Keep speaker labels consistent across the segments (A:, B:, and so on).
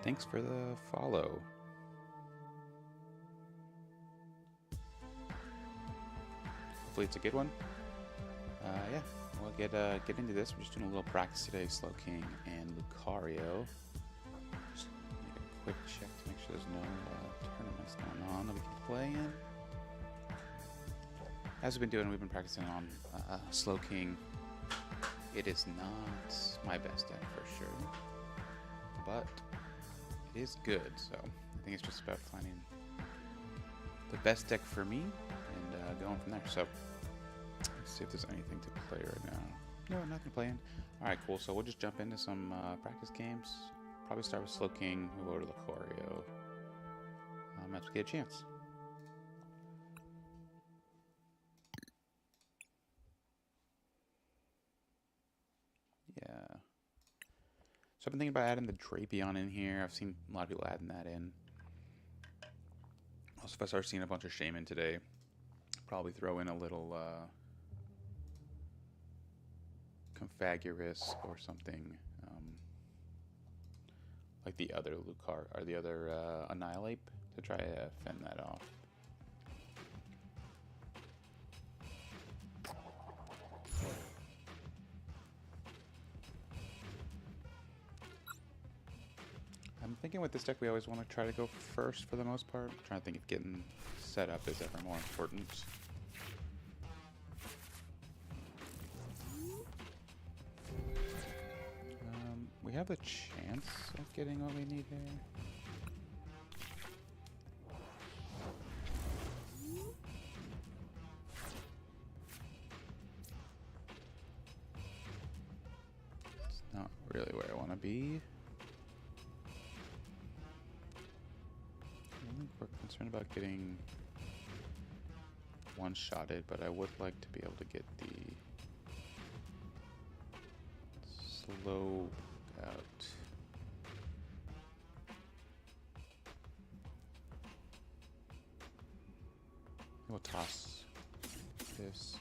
A: Thanks for the follow. Hopefully it's a good one. Yeah, we'll get into this. We're just doing a little practice today. Slowking and Lucario. Just make a quick check to make sure there's no tournaments going on that we can play in. As we've been doing, we've been practicing on Slowking. It is not my best deck for sure, but it is good. So I think it's just about finding the best deck for me and going from there. So let's see if there's anything to play right now. No, nothing playing. All right, cool. So we'll just jump into some practice games. Probably start with Slowking, move over to Lucario as we get a chance. Yeah. So I've been thinking about adding the Drapion in here. I've seen a lot of people adding that in. Also, if I start seeing a bunch of Shaman today, probably throw in a little Confagurus or something like the other Lucario or the other Annihilate to try to fend that off. I'm thinking with this deck we always want to try to go first for the most part. I'm trying to think if getting set up is ever more important. We have a chance of getting what we need here. It's not really where I want to be. I think we're concerned about getting one-shotted, but I would like to be able to get the slow out. We'll toss this.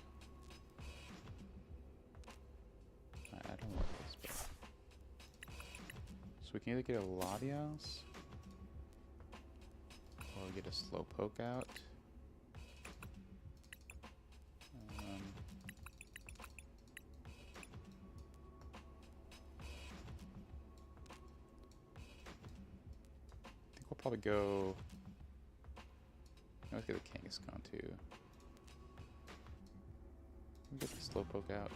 A: I don't like this, but so we can either get a Latios or get a Slowpoke out. I think we'll probably go. Let's get the Kangaskhan too. Get the Slowpoke out.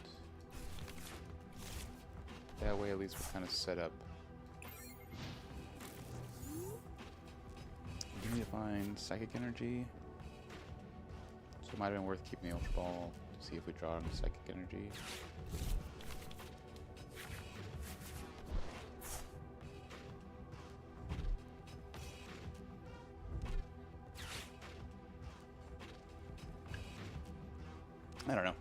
A: That way, at least we're kind of set up. We need to find Psychic Energy. So it might have been worth keeping the Ultra Ball to see if we draw on Psychic Energy. I don't know.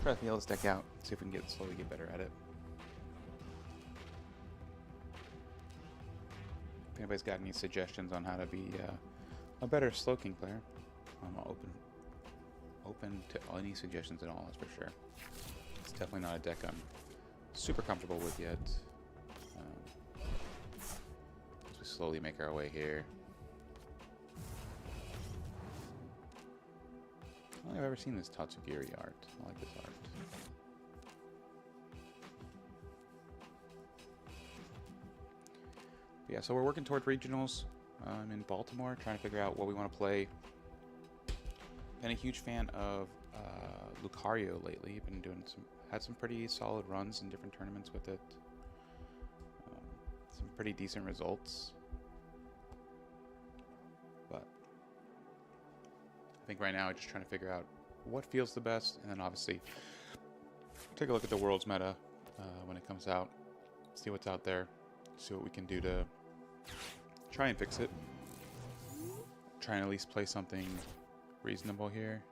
A: Try to feel this deck out, see if we can slowly get better at it. If anybody's got any suggestions on how to be a better Slowking player, I'm open to any suggestions at all, that's for sure. It's definitely not a deck I'm super comfortable with yet. As we slowly make our way here. I don't think I've ever seen this Tatsugiri art. I like this art. But yeah, so we're working toward regionals. I'm in Baltimore, trying to figure out what we want to play. Been a huge fan of Lucario lately. Been doing had some pretty solid runs in different tournaments with it. Some pretty decent results. But I think right now I'm just trying to figure out what feels the best, and then obviously take a look at the world's meta when it comes out, see what's out there, see what we can do to try and fix it. Try and at least play something reasonable here.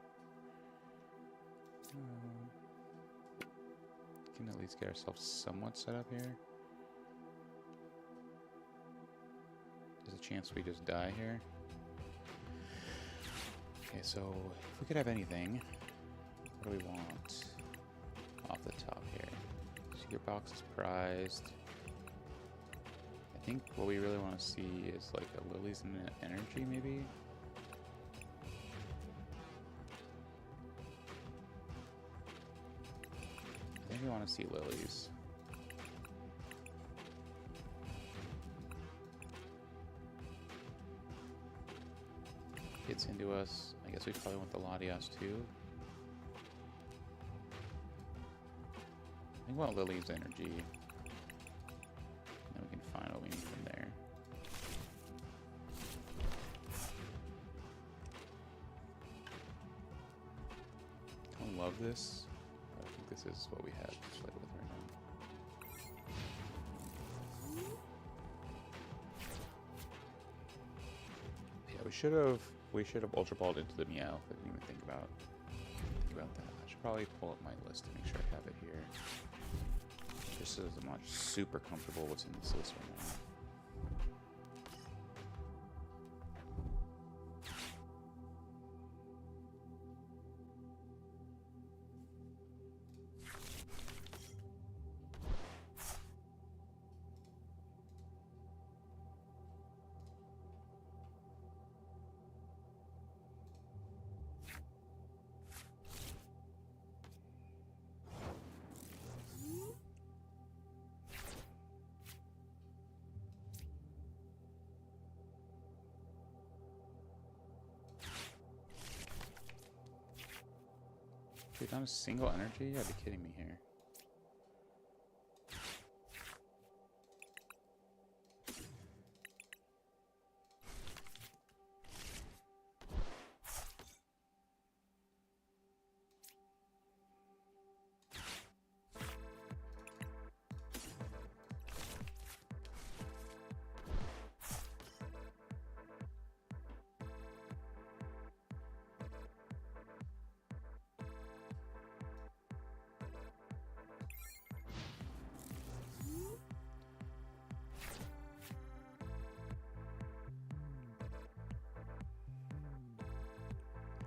A: Can at least get ourselves somewhat set up here. There's a chance we just die here. Okay, so if we could have anything, what do we want off the top here? So Secret box is prized. I think what we really want to see is like a Lilies and an Energy, maybe? I think we want to see Lilies. Gets into us. I guess we probably want the Latias too. I think we want Lily's Energy. And then we can find what we need from there. I don't love this. But I think this is what we have to play with right now. Yeah, we should have Ultra Balled into the Meowth. I didn't even think about that. I should probably pull up my list to make sure I have it here. Just as I'm not super comfortable what's in this list right now. Dude, not a single energy? You gotta be kidding me here.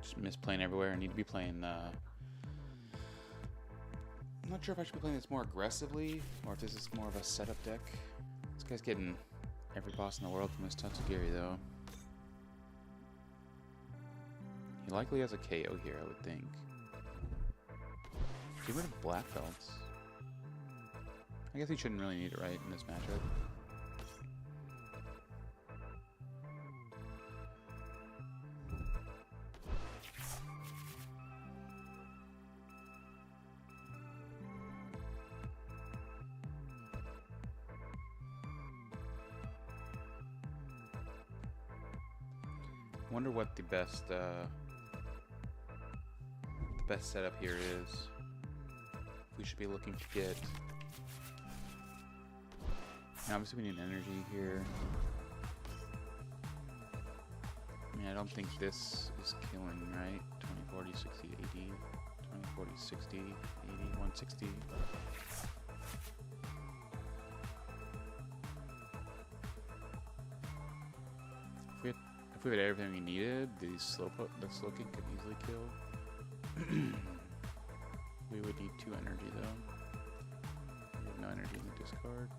A: Just misplaying everywhere. I need to be playing, I'm not sure if I should be playing this more aggressively, or if this is more of a setup deck. This guy's getting every boss in the world from his Tatsugiri, though. He likely has a KO here, I would think. Get rid of Black Belts. I guess he shouldn't really need it, right, in this matchup. I wonder what the best setup here is. We should be looking to get. Now, obviously, we need energy here. I mean, I don't think this is killing, right? 20, 40, 60, 80. 20, 40, 60, 80, 160. If we had everything we needed, the Slowking could easily kill. We would need 2 energy though. We have no energy in the discard.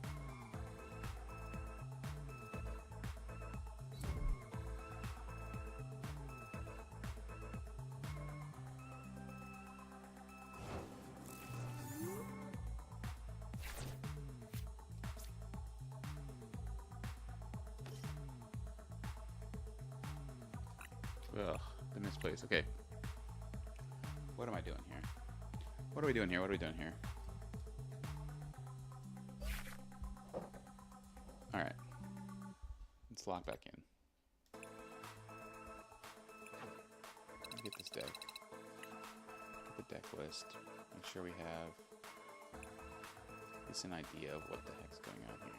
A: Ugh, the misplays. Okay. What am I doing here? What are we doing here? What are we doing here? Alright. Let's lock back in. Get this deck. Get the deck list. Make sure we have at least an idea of what the heck's going on here.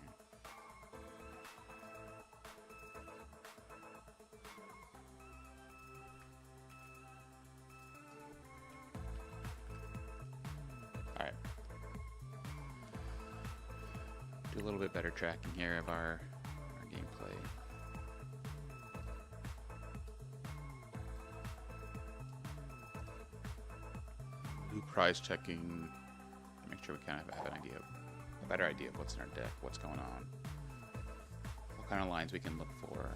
A: Alright. Do a little bit better tracking here of our gameplay. Do prize checking. Make make sure we kind of have an idea, a better idea of what's in our deck, what's going on, what kind of lines we can look for.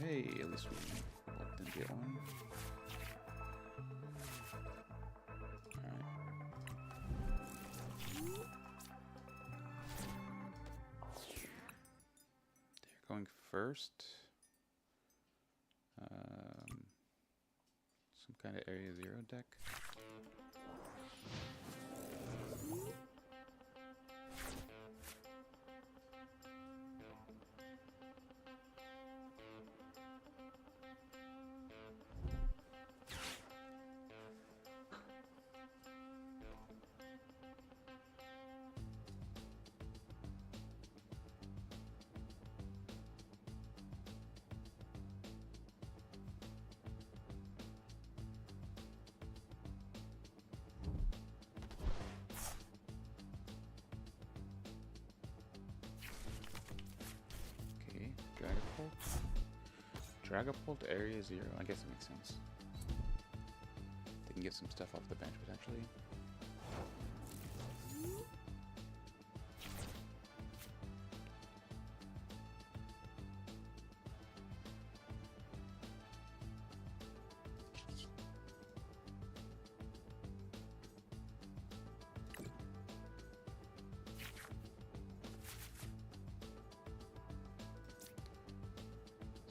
A: Hey, at least we didn't get one. Alright. They're going first. Some kind of Area 0 deck. Dragapult Area 0. I guess it makes sense. They can get some stuff off the bench potentially.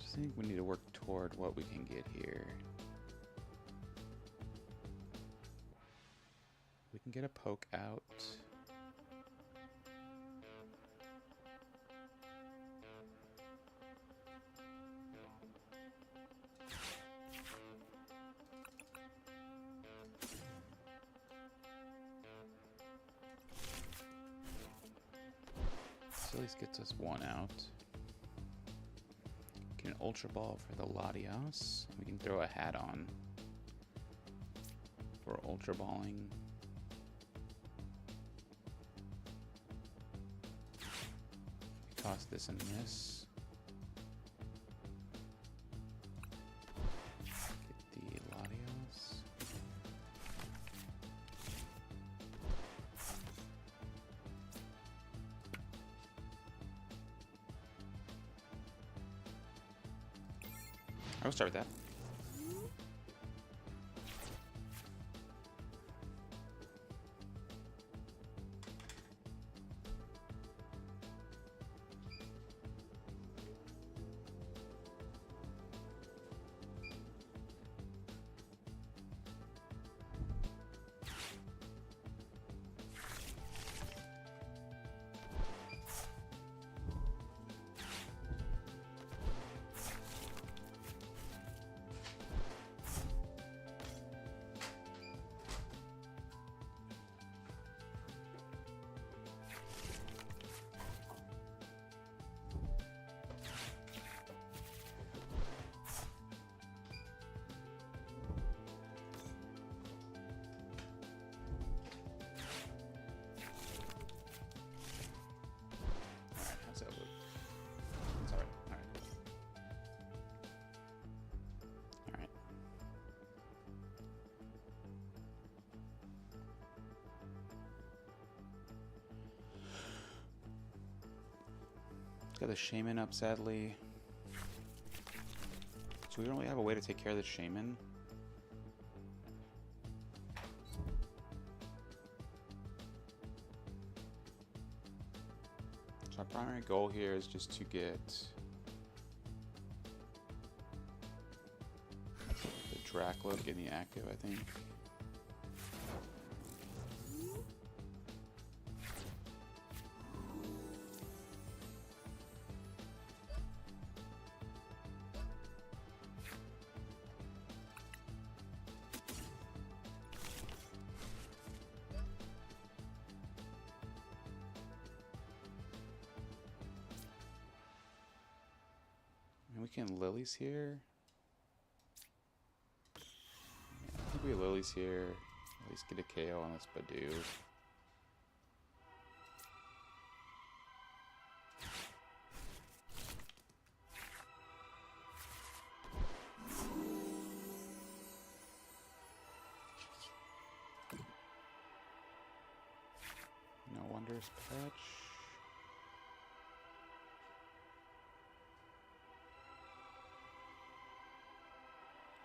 A: I think we need to work toward what we can get here. We can get a poke out. This at least gets us one out. Get an Ultra Ball for the Latias. We can throw a hat on for Ultra Balling. Toss this and this. Get the Latias. I will start with that. Got the Shaman up, sadly. So we don't really have a way to take care of the Shaman. So our primary goal here is just to get the Dracloak in the active, I think. can Lilies here. Yeah, I think we Lilies here. At least get a KO on this Badoo. No Wonders Patch.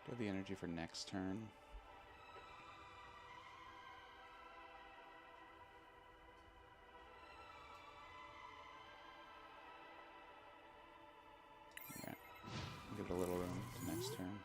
A: Do have the energy for next turn. Yeah, give it a little room to next turn.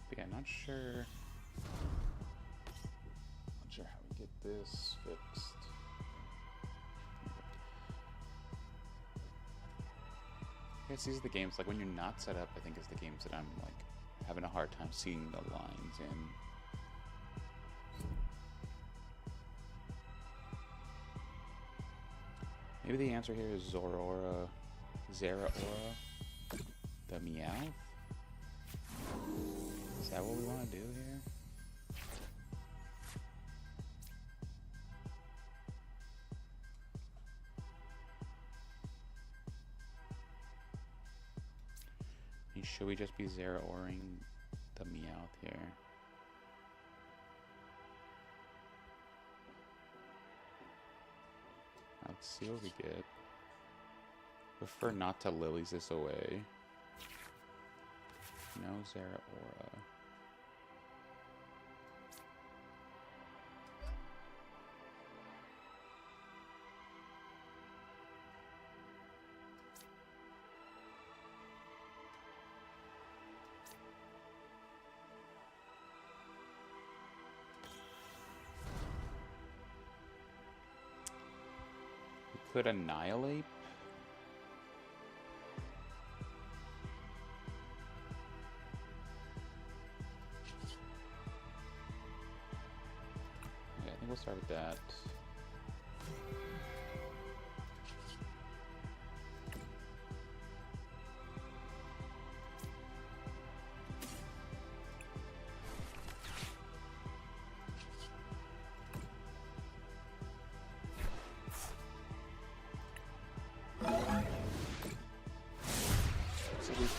A: But yeah, not sure how we get this fixed. I guess these are the games, like when you're not set up, I think is the games that I'm like having a hard time seeing the lines in. Maybe the answer here is Zeraora, the Meowth? Is that what we want to do here? Should we just be Zeraoring the Meowth here? Let's see what we get. Prefer not to Lilies this away. No Zeraora. Could Annihilate. Yeah, I think we'll start with that.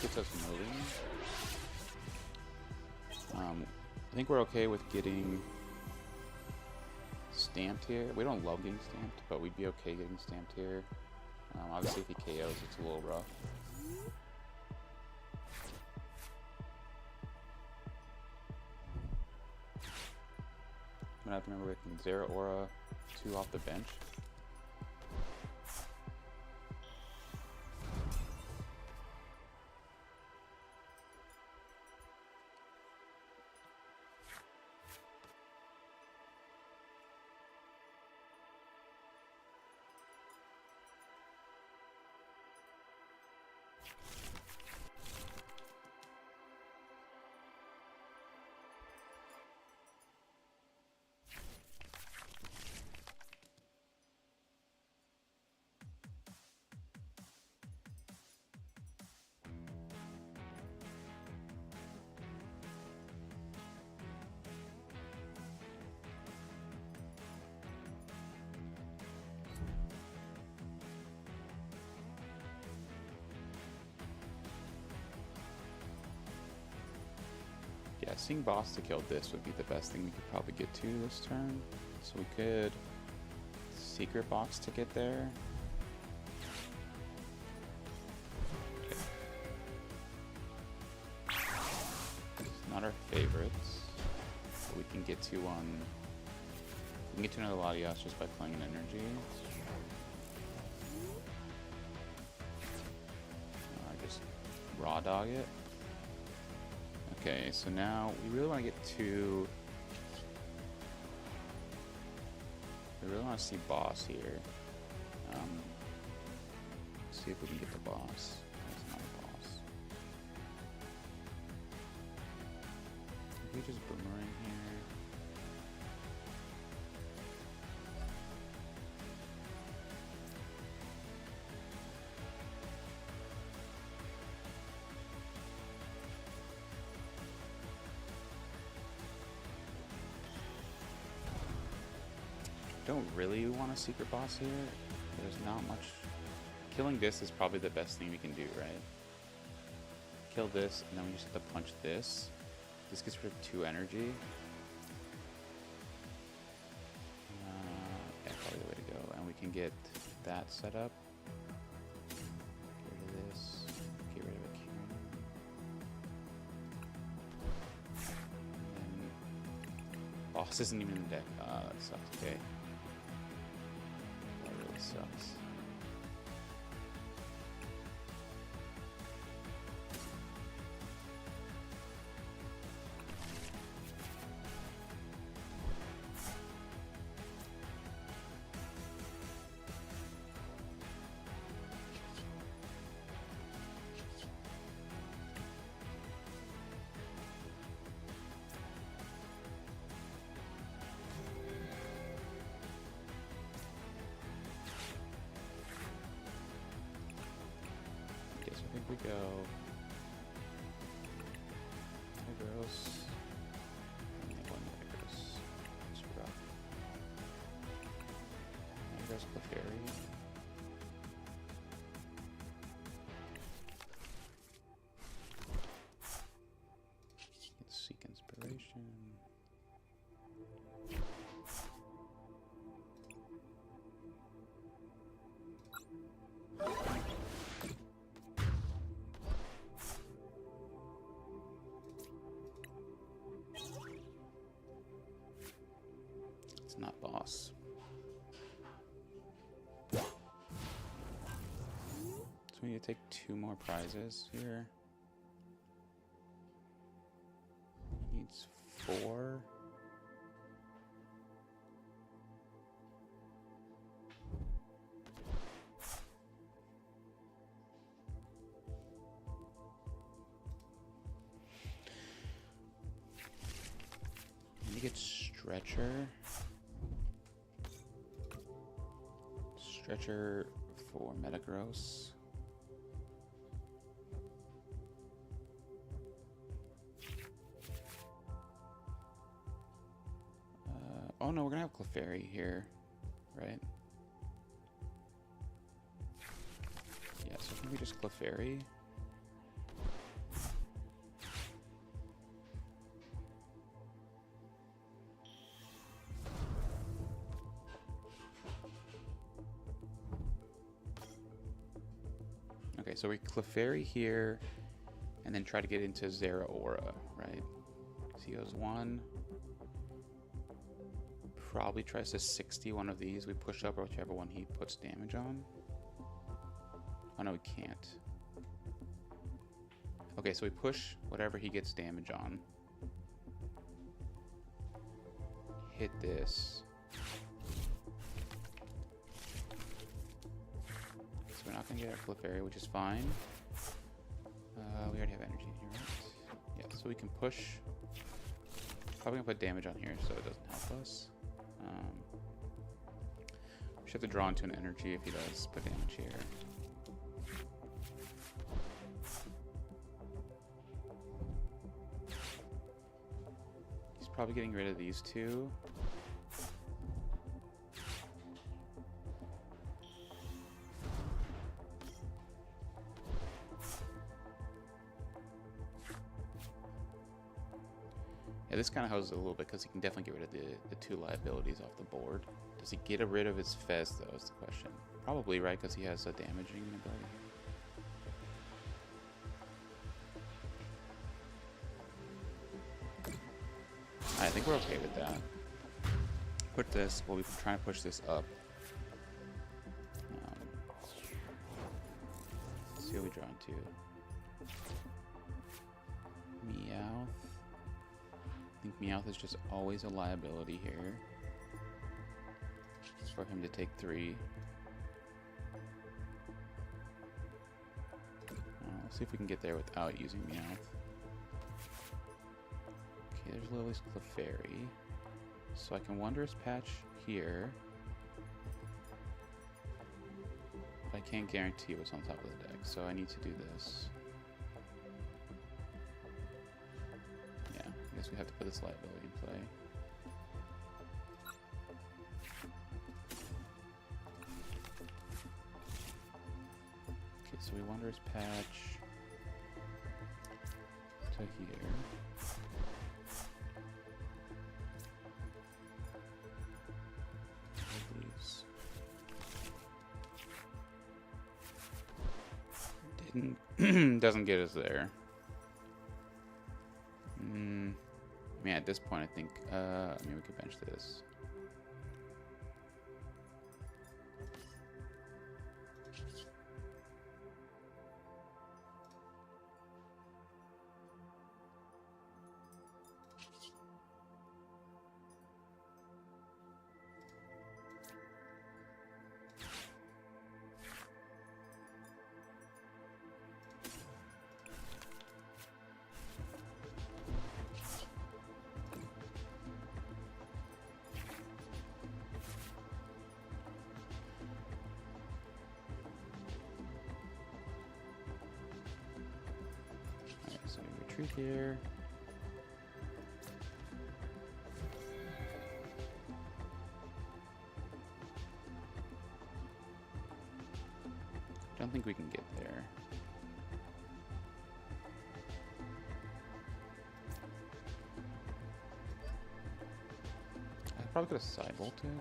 A: Gets us moving. I think we're okay with getting stamped here. We don't love getting stamped, but we'd be okay getting stamped here. Obviously, if he KOs, it's a little rough. I'm gonna have to remember we can Zeraora 2 off the bench. Yeah, seeing boss to kill this would be the best thing we could probably get to this turn. So we could secret box to get there. Okay. favorites. We can get to another Latias just by playing an energy. Just raw dog it. Okay, so now we really want to get to. We really want to see boss here. See if we can get the boss. That's not a boss. Can we just boomerang here? Don't really want a secret boss here. There's not much. Killing this is probably the best thing we can do, right? Kill this, and then we just have to punch this. This gets rid of 2 energy. Yeah, probably the way to go. And we can get that set up. Get rid of this. Get rid of a Kieran. And then boss isn't even in the deck. That sucks. Okay. That really sucks. We go Negros, and one Negros. It's rough. Negros Clefairy. Let's seek inspiration. Not boss. So we need to take 2 more prizes here. Needs 4. Need to get Stretcher. Stretcher for Metagross. Oh no, we're gonna have Clefairy here, right? Yeah, so can we just Clefairy? Okay, so we Clefairy here, and then try to get into Zeraora, right? So he goes 1. Probably tries to 60 one of these. We push up or whichever one he puts damage on. Oh no, we can't. Okay, so we push whatever he gets damage on. Hit this. So we're not going to get our Clefairy, which is fine. We already have energy in here, right? Yeah, so we can push. Probably going to put damage on here so it doesn't help us. We should have to draw into an energy if he does put damage here. He's probably getting rid of these 2. Yeah, this kind of hoses it a little bit because he can definitely get rid of the 2 liabilities off the board. Does he get rid of his Fez, though, is the question. Probably, right, because he has a damaging ability. I think we're okay with that. Put this, we'll be trying to push this up. Let's see what we draw into. Meowth. I think Meowth is just always a liability here. Just for him to take 3. Let's see if we can get there without using Meowth. Okay, there's Lily's Clefairy. So I can Wondrous Patch here. But I can't guarantee what's on top of the deck, so I need to do this. Yeah, I guess we have to put this liability in play. Okay, so we Wondrous Patch to here. Doesn't get us there. I mean, at this point, I think, we could bench this. So we retreat here. Don't think we can get there. I probably could have side bolted.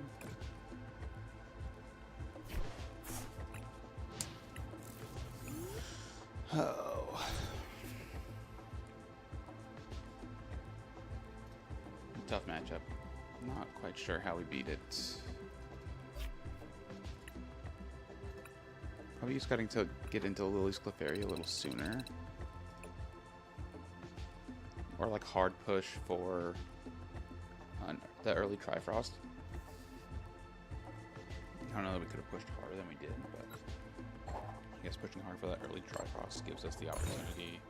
A: Oh. Tough matchup. Not quite sure how we beat it. Probably just getting to get into Lily's Clefairy a little sooner. Or like hard push for the early Trifrost. I don't know that we could have pushed harder than we did, but I guess pushing hard for that early Trifrost gives us the opportunity.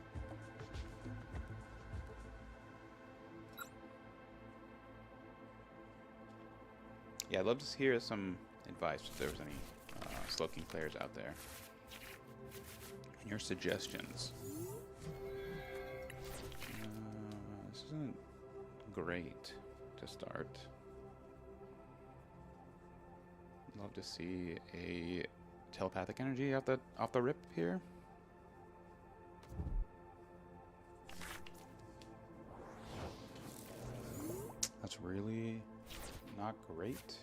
A: Yeah, I'd love to hear some advice if there was any Slowking players out there. And your suggestions. This isn't great to start. I'd love to see a telepathic energy off the rip here. That's really not great.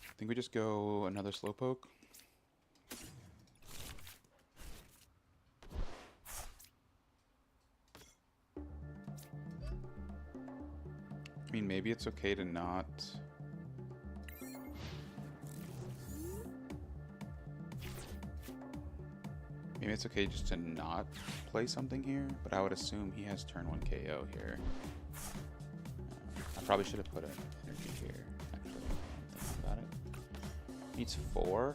A: I think we just go another Slowpoke. I mean, maybe it's okay to not... Maybe it's okay just to not play something here, but I would assume he has turn 1 KO here. I probably should have put an energy here, actually, thinking about it. Needs 4.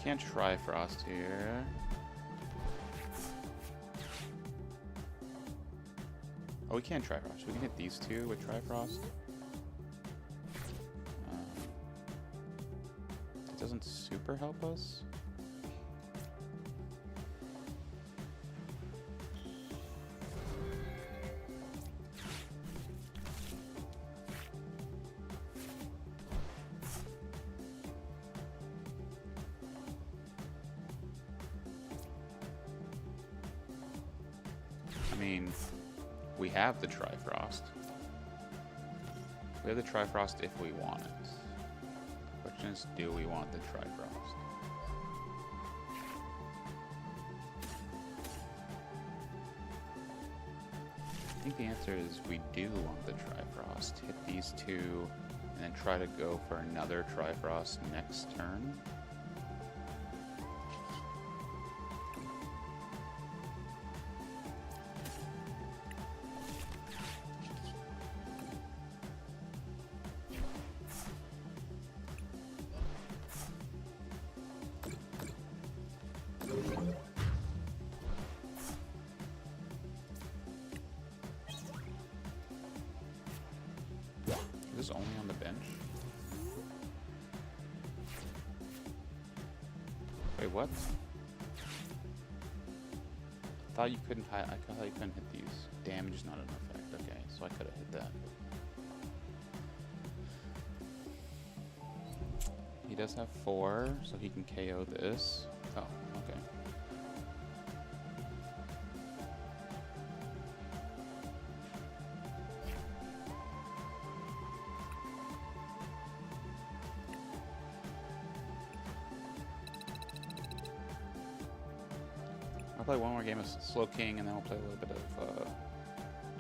A: Can't Trifrost here. Oh, we can Trifrost. We can hit these two with Trifrost. It doesn't super help us. I mean, we have the Trifrost. We have the Trifrost if we want it. The question is, do we want the Trifrost? I think the answer is we do want the Trifrost. Hit these two, and then try to go for another Trifrost next turn. Is this only on the bench? Wait, what? I thought you couldn't hit these. Damage is not an effect. Okay, so I could have hit that. He does have 4, so he can KO this. Oh, okay. I'll play one more game of Slowking, and then we'll play a little bit of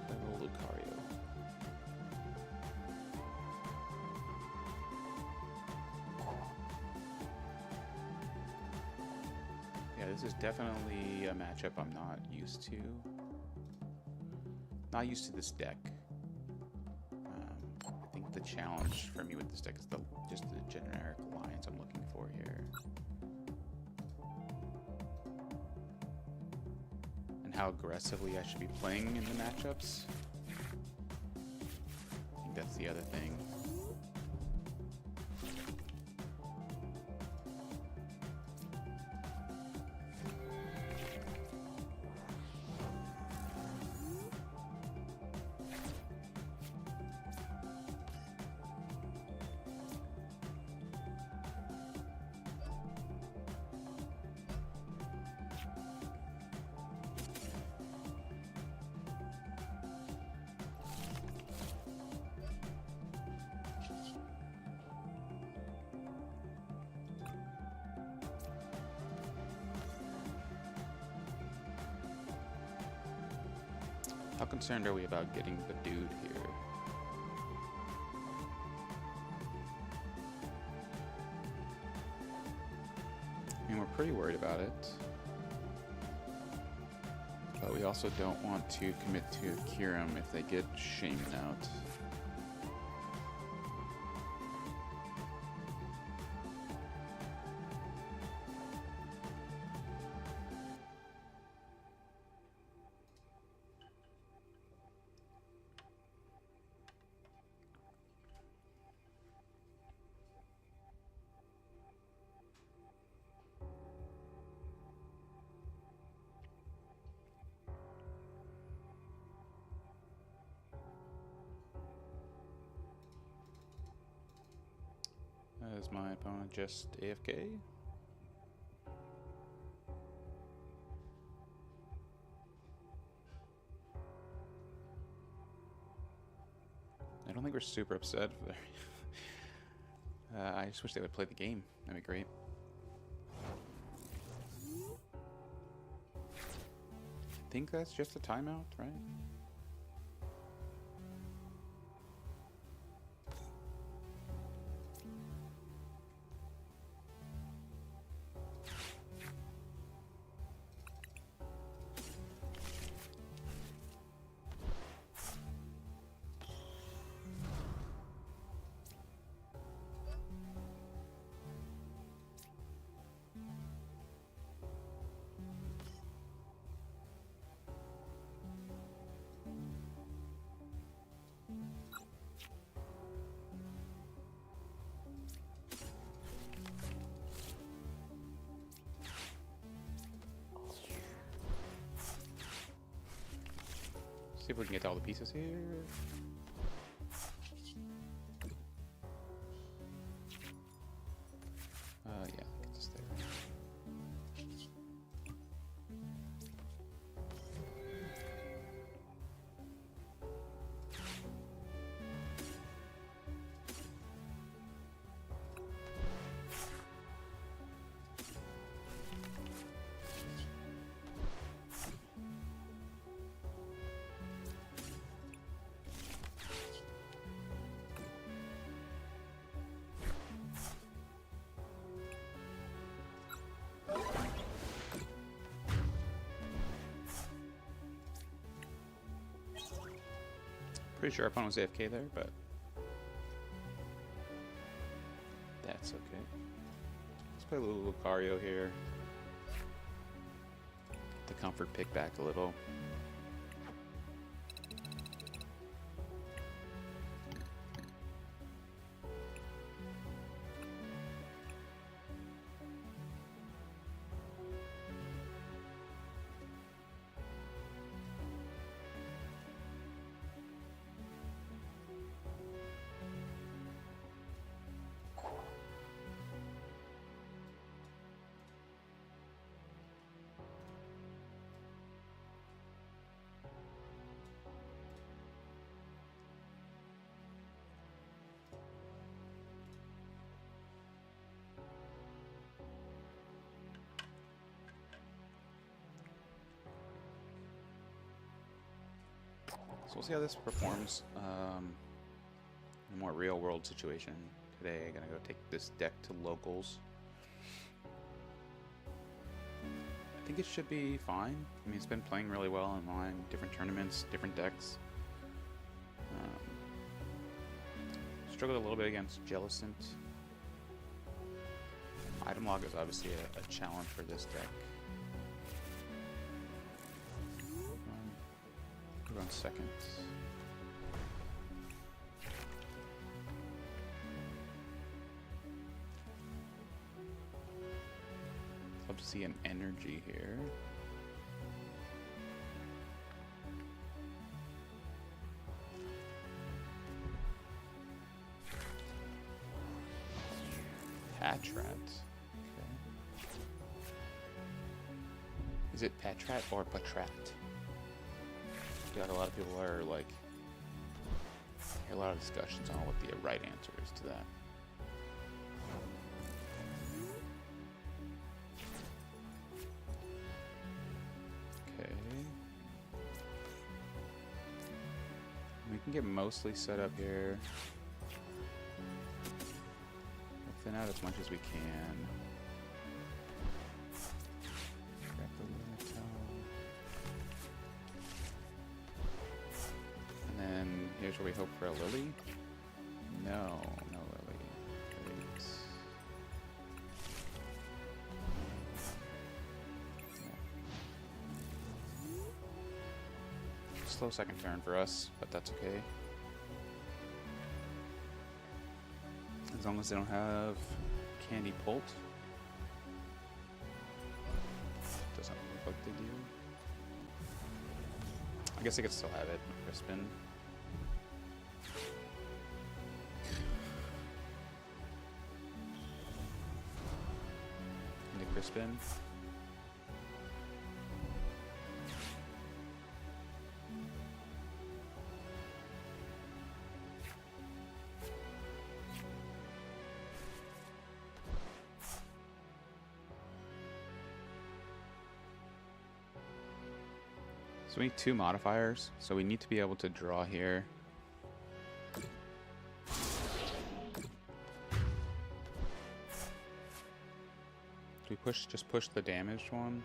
A: play a little Lucario. Yeah, this is definitely a matchup I'm not used to. Not used to this deck. I think the challenge for me with this deck is just the generic lines I'm looking for here. How aggressively I should be playing in the matchups. I think that's the other thing. How concerned are we about getting the dude here? I mean, we're pretty worried about it. But we also don't want to commit to Kyurem if they get Shaman out. Is my opponent just AFK? I don't think we're super upset. I just wish they would play the game. That'd be great. I think that's just a timeout, right? See if we can get to all the pieces here. Yeah, get this there. Pretty sure our opponent was AFK there, but that's okay. Let's play a little Lucario here. Get the comfort pick back a little. So we'll see how this performs in a more real-world situation. Today I'm gonna go take this deck to locals. I think it should be fine. I mean, it's been playing really well online, different tournaments, different decks. Struggled a little bit against Jellicent. Item log is obviously a challenge for this deck. Run second. Love to see an energy here. Patrat. Okay. Is it Patrat or Patrat? God, a lot of people are like, a lot of discussions on what the right answer is to that. Okay. We can get mostly set up here. We'll thin out as much as we can. Here's where we hope for a Lily. No, no Lily. Please. Yeah. Slow second turn for us, but that's okay. As long as they don't have Candy Pult. Doesn't look like they do. I guess they could still have it. Crispin. Crispin. So we need 2 modifiers, so we need to be able to draw here. Do we just push the damaged one?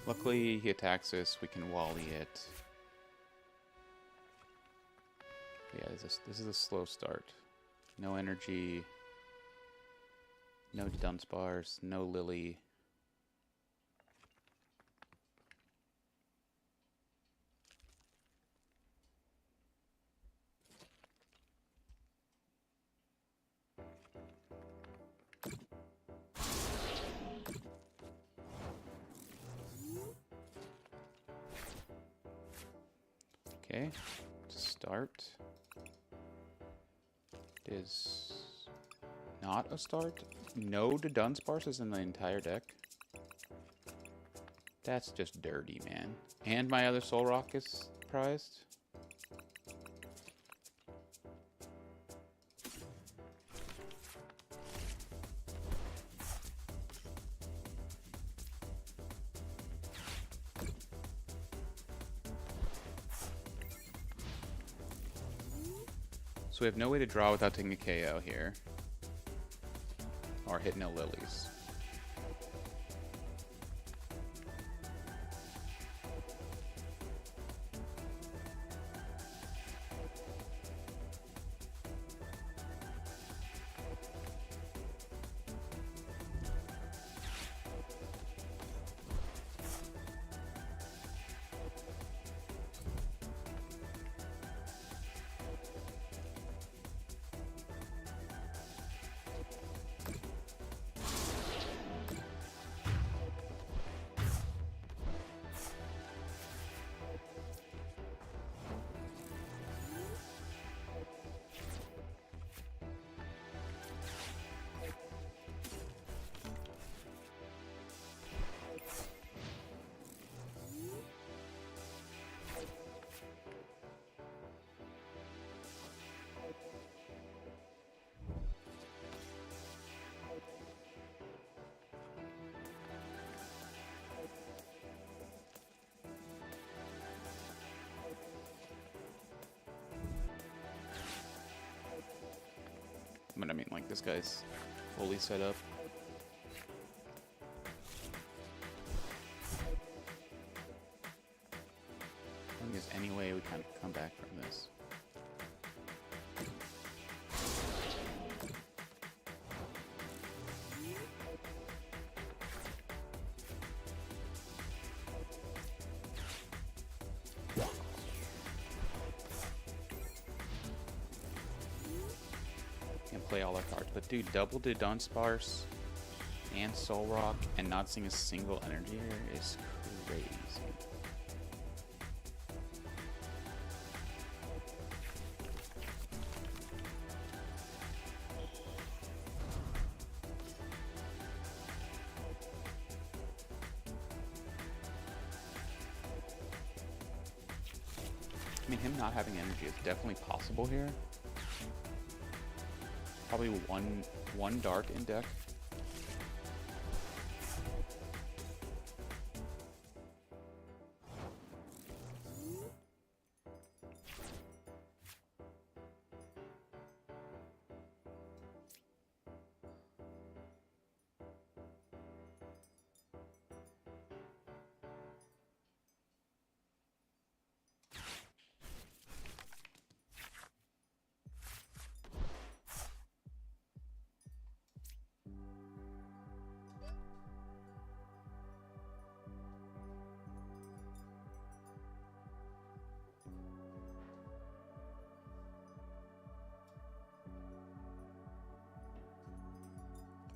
A: Luckily, he attacks us. We can wally it. Yeah, this is a slow start. No energy. No Dunsparce, no Lily. Okay, to start. It is not a start. No Dunsparces in the entire deck. That's just dirty, man. And my other Soul Rock is prized. So we have no way to draw without taking a KO here. Or hit no lilies. But I mean, like, this guy's fully set up. I think there's any way we can come back from this. Play all our cards, but dude, double to Dunsparce and Soul Rock and not seeing a single energy here is crazy. I mean, him not having energy is definitely possible here. Probably one dark in deck.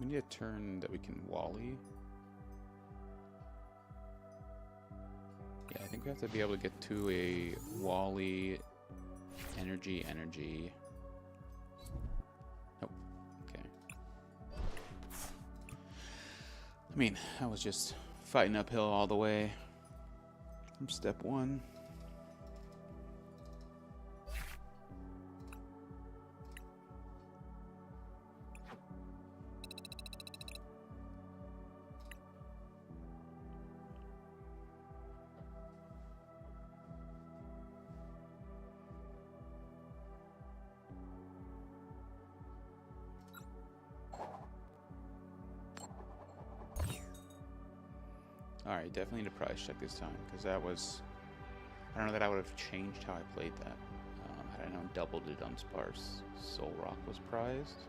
A: We need a turn that we can Wally. Yeah, I think we have to be able to get to a Wally energy. Nope. Okay. I mean, I was just fighting uphill all the way from step one. Alright, definitely need a prize check this time, because that was... I don't know that I would have changed how I played that. Had I known double to Dunsparce, Soul Rock was prized.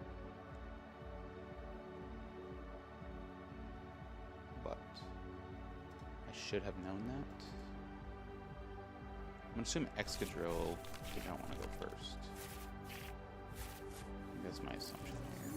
A: But I should have known that. I'm going to assume Excadrill did not want to go first. I think that's my assumption here.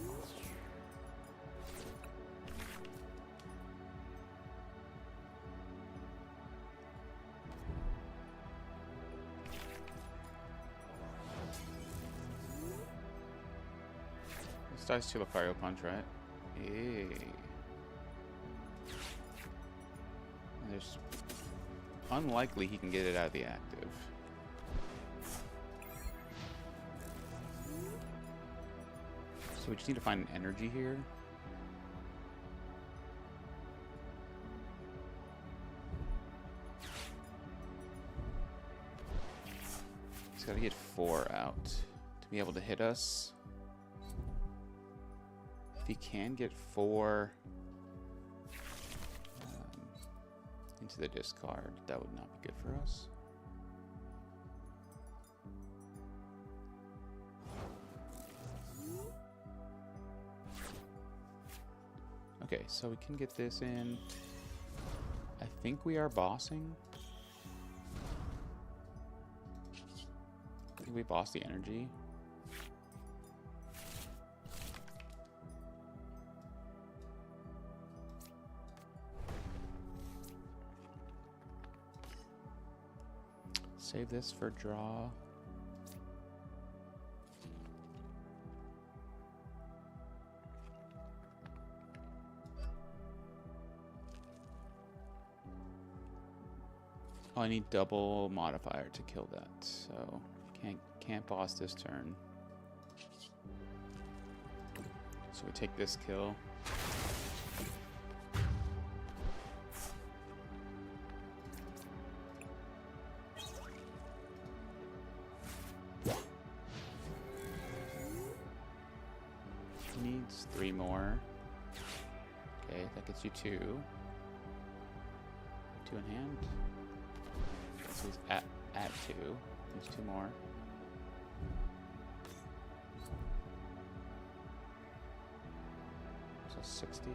A: Dies to Lucario Punch, right? Hey. There's unlikely he can get it out of the active. So we just need to find an energy here. He's got to get 4 out to be able to hit us. If he can get 4 into the discard, that would not be good for us. Okay, so we can get this in. I think we are bossing. I think we boss the energy. Save this for draw. Oh, I need double modifier to kill that, so can't boss this turn. So we take this kill. Needs 3 more. Okay, that gets you 2. 2 in hand. So he's at 2. Needs 2 more. So 60.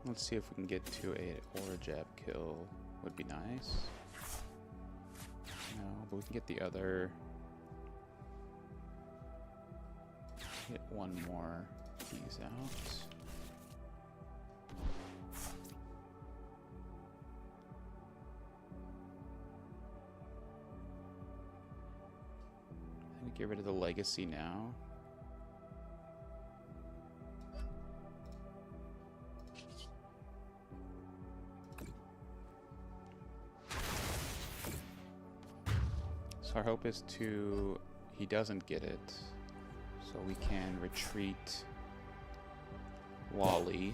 A: Let's see if we can get to a jab kill. Would be nice. No, but we can get the other. Get 1 more piece out. I think we get rid of the legacy now. Our hope is he doesn't get it, so we can retreat Wally.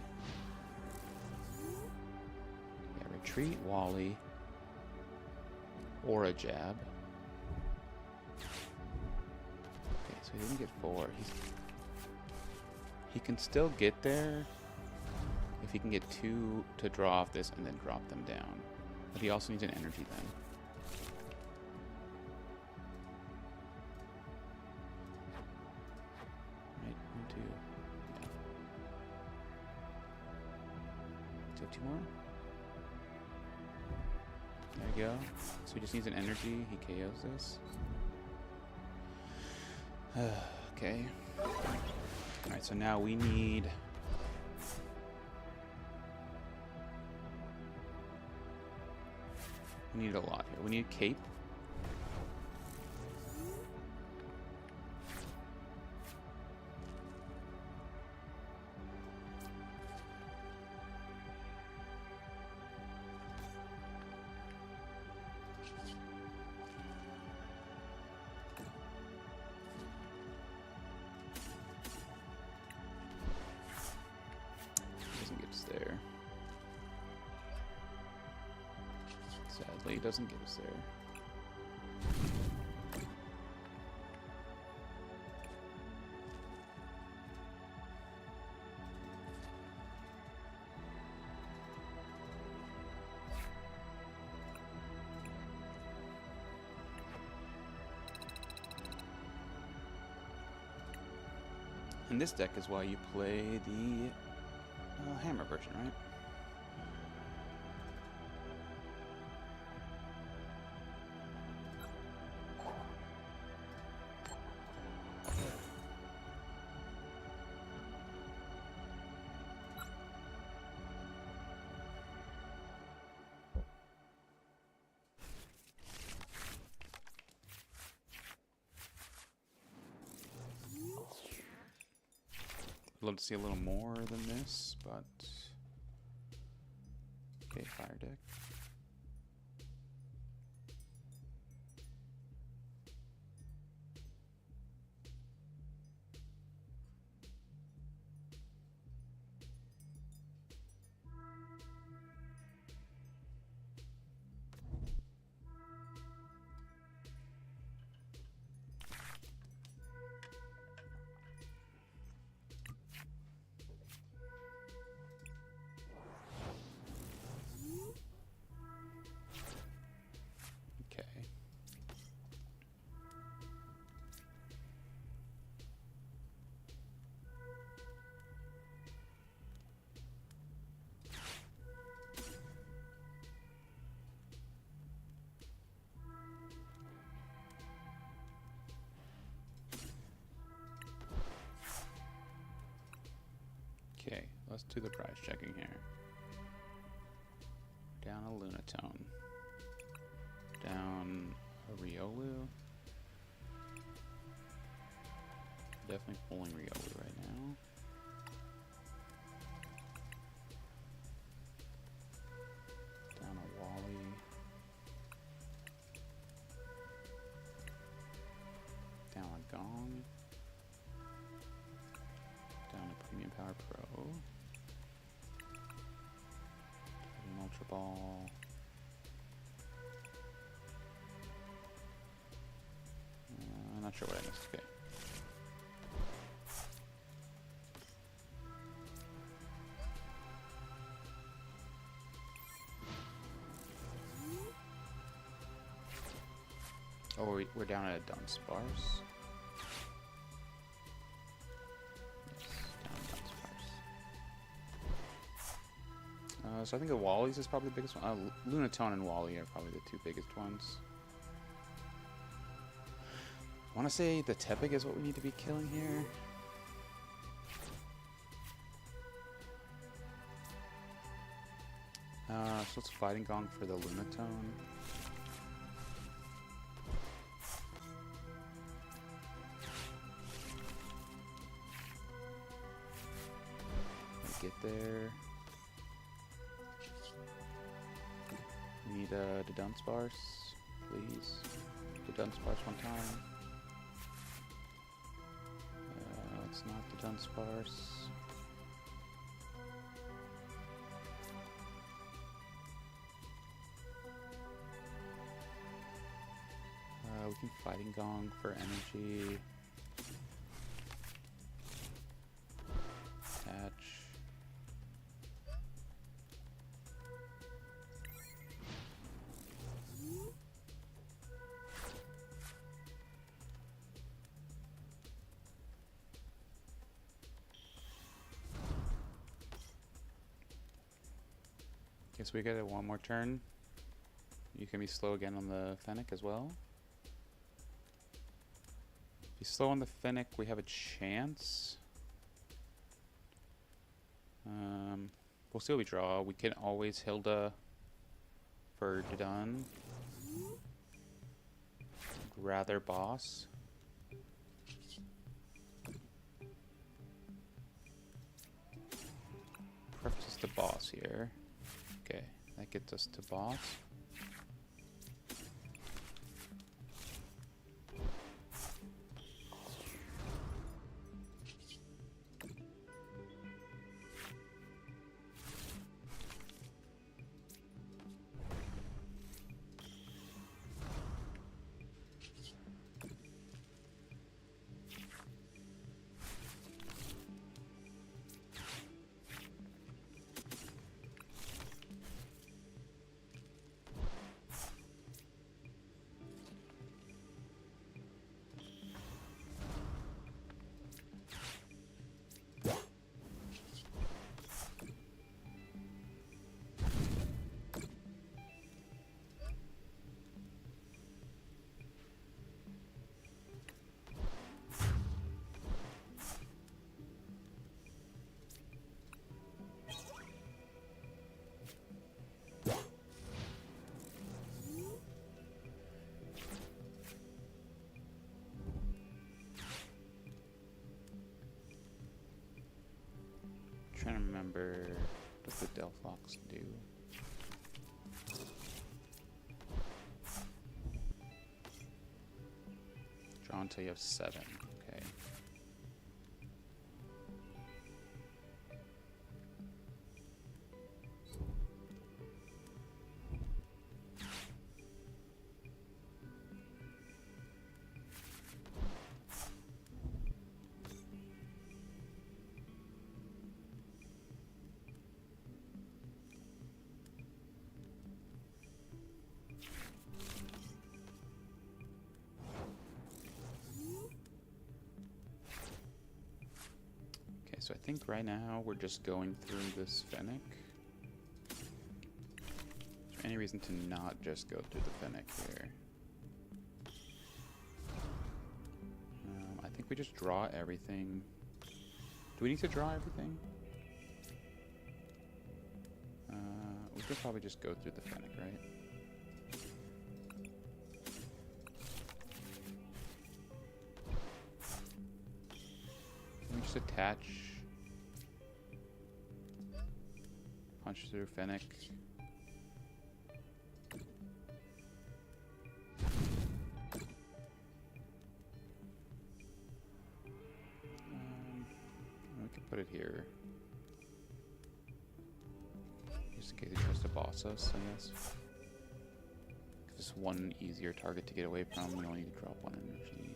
A: Yeah, retreat Wally, or a jab. Okay, so he didn't get 4. He can still get there if he can get 2 to draw off this and then drop them down. But he also needs an energy then. Two more. There we go. So he just needs an energy. He KOs this. Okay. Alright, so now we need... We need a lot here. We need a cape. There. Sadly, it doesn't get us there. And this deck is why you play the Hammer version, right? I'd love to see a little more than this, but okay, fire deck. Okay. Okay, let's do the price checking here. Down a Lunatone. Down a Riolu. Definitely pulling Riolu right now. Down a Wally. Down a Gong. Down a Premium Power Pro. An Ultra Ball. I'm not sure what I missed. Okay. Oh, we're down at a Dunsparce. So I think the Wallies is probably the biggest one. Lunatone and Wally are probably the two biggest ones. I want to say the Tepig is what we need to be killing here. So let's Fighting Gong for the Lunatone. Get there. We need the Dunsparce, please. The Dunsparce one time. It's not the Dunsparce. We can Fighting Gong for energy. Attach. Guess we get it one more turn. You can be slow again on the Fennec as well. If you slow on the Fennec, we have a chance. We'll see what we draw. We can always Hilda for Dodon. Rather boss. Preface to boss here. Okay, that gets us to boss. remember. What does the Delphox do? Draw until you have 7. Okay. So I think right now we're just going through this Fennec. Is there any reason to not just go through the Fennec here? I think we just draw everything. Do we need to draw everything? We could probably just go through the Fennec, right? Can we just attach? Punch through Fennec. We can put it here. Just in case he tries to boss us, I guess. Just one easier target to get away from. We only need to drop 1 energy.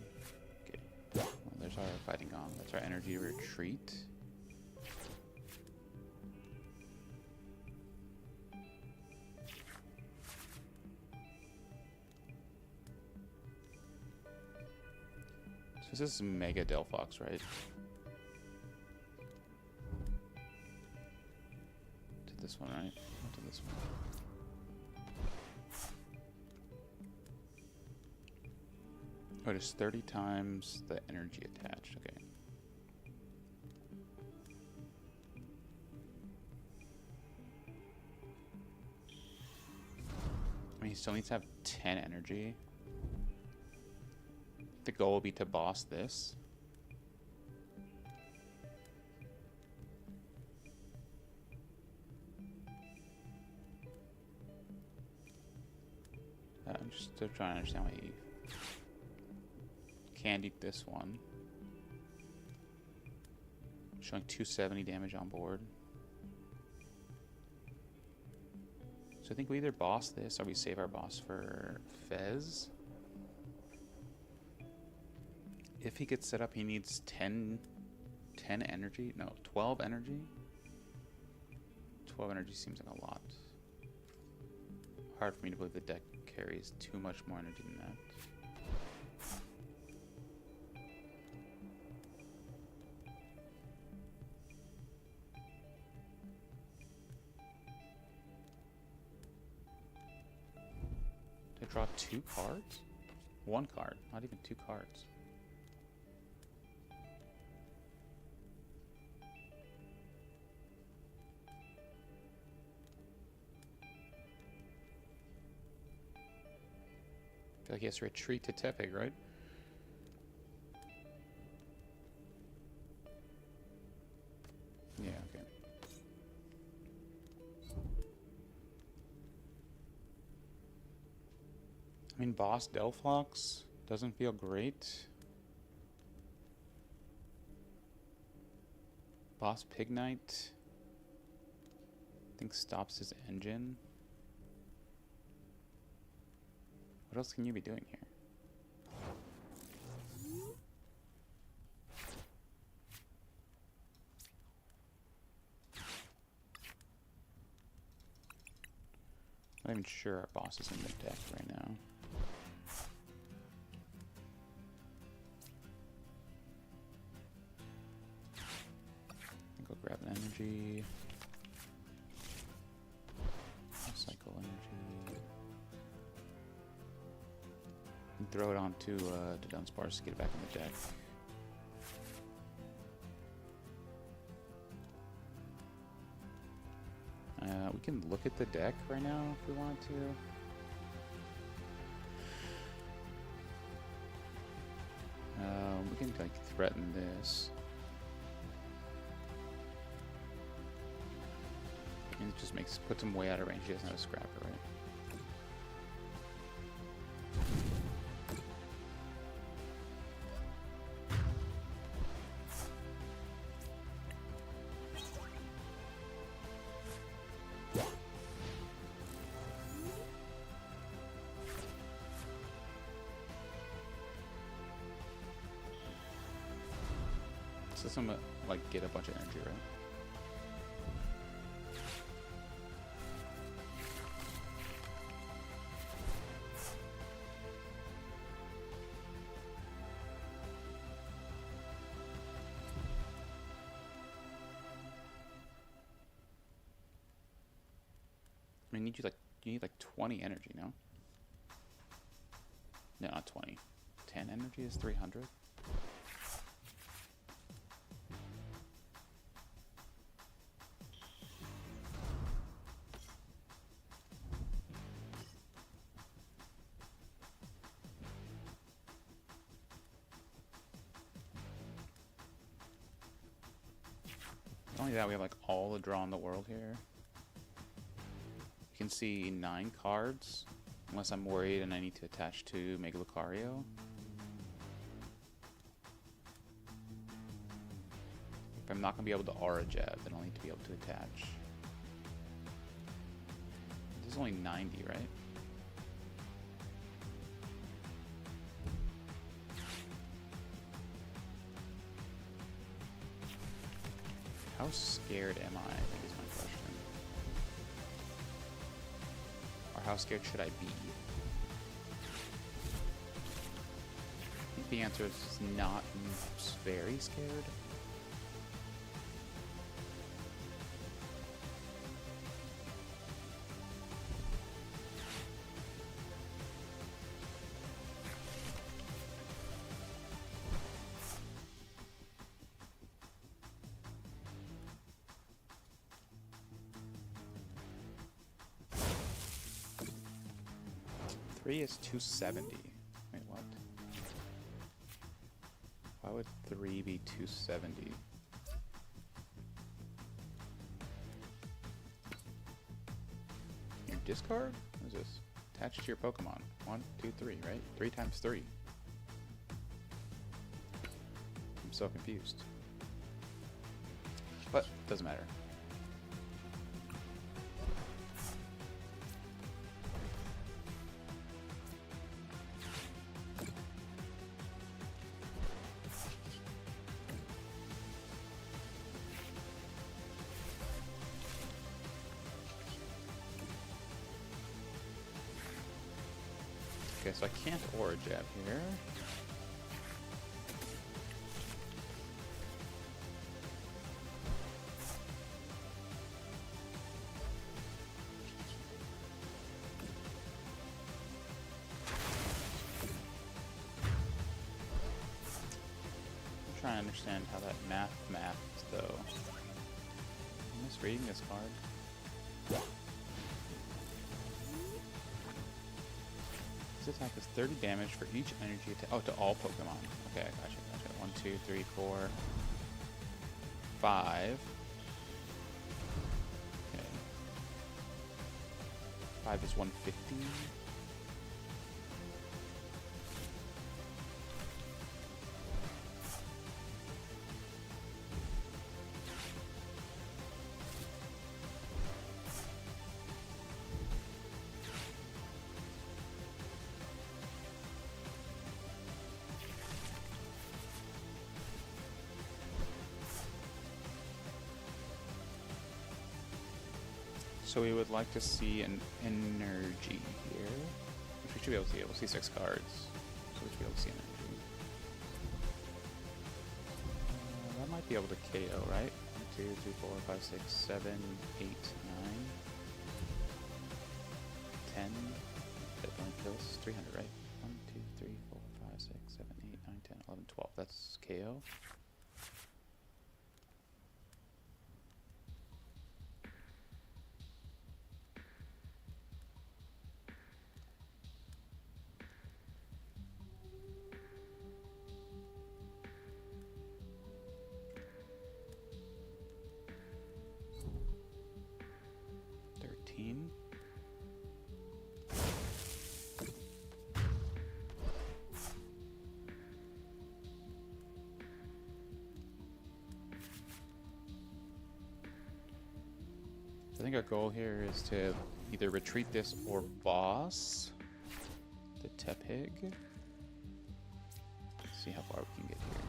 A: Okay. Well, there's our fighting gong. That's our energy retreat. So this is Mega Delphox, right? To this one, right? Not to this one. Oh, it is 30 times the energy attached. Okay. I mean, he still needs to have 10 energy. The goal will be to boss this. I'm just still trying to understand why he candied this one. Showing 270 damage on board. So I think we either boss this or we save our boss for Fez. If he gets set up, he needs 10 energy. No, 12 energy. 12 energy seems like a lot. Hard for me to believe the deck carries too much more energy than that. Did I draw 2 cards? 1 card, not even 2 cards. I feel like he has to retreat to Tepig, right? Yeah, okay. I mean, boss Delphox doesn't feel great. Boss Pignite, I think, stops his engine. What else can you be doing here? I'm not even sure our boss is in the deck right now. Go grab an energy. Cycle energy. And throw it onto Dunsparce to get it back in the deck. We can look at the deck right now if we want to. We can like threaten this. just puts him way out of range. He doesn't have a scrapper, right? So some like get a bunch of energy, right? I mean, you need like 20 energy, no? No, not 20. 10 energy is 300. Not only that, we have like all the draw in the world here. You can see 9 cards, unless I'm worried and I need to attach to Mega Lucario. If I'm not going to be able to Aura Jab, then I'll need to be able to attach. This is only 90, right? How scared am I think is my question. Or how scared should I be? I think the answer is not very scared. Three is 270. Wait, what? Why would 3 be 270? Your discard? What is this? Attached to your Pokemon. 1, 2, 3, right? 3 times 3. I'm so confused. But, doesn't matter. Okay, so I can't Aura Jab here. I'm trying to understand how that math though. I'm just reading this card. This attack is 30 damage for each energy attack. Oh, to all Pokemon. Okay, gotcha. 1, 2, 3, 4, 5. Okay. 5 is 150. So we would like to see an energy here, which we should be able to see. We'll see 6 cards, so we should be able to see an energy. That might be able to KO, right? 1, 2, 3, 4, 5, 6, 7, 8, 9, 10. That one kills 300, right? 1, 2, 3, 4, 5, 6, 7, 8, 9, 10, 11, 12. That's KO. So I think our goal here is to either retreat this or boss the Tepig. Let's see how far we can get here.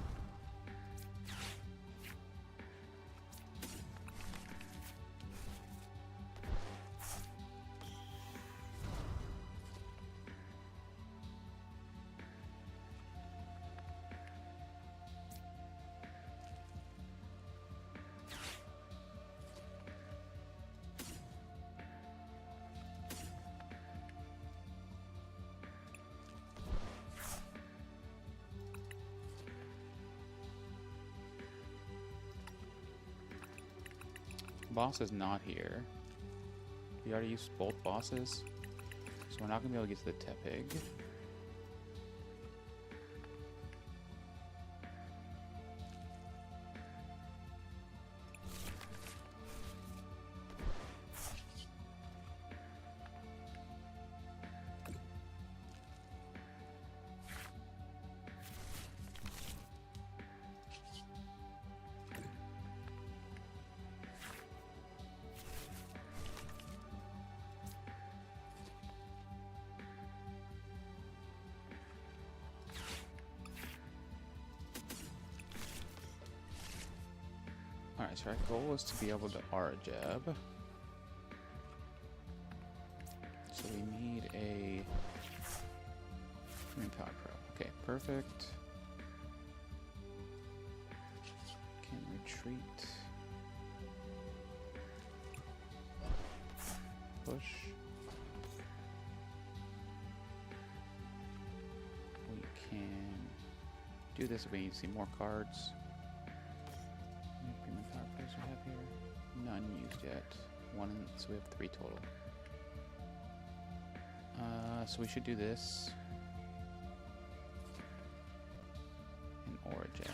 A: Boss is not here. We already used both bosses, so we're not going to be able to get to the Tepig. Alright, so our goal is to be able to aura jab. So we need a Power Pro. Okay, perfect. Can retreat. Push. We can do this if we need to see more cards. We have here? None used yet. One, so we have 3 total. So we should do this. An aura jab.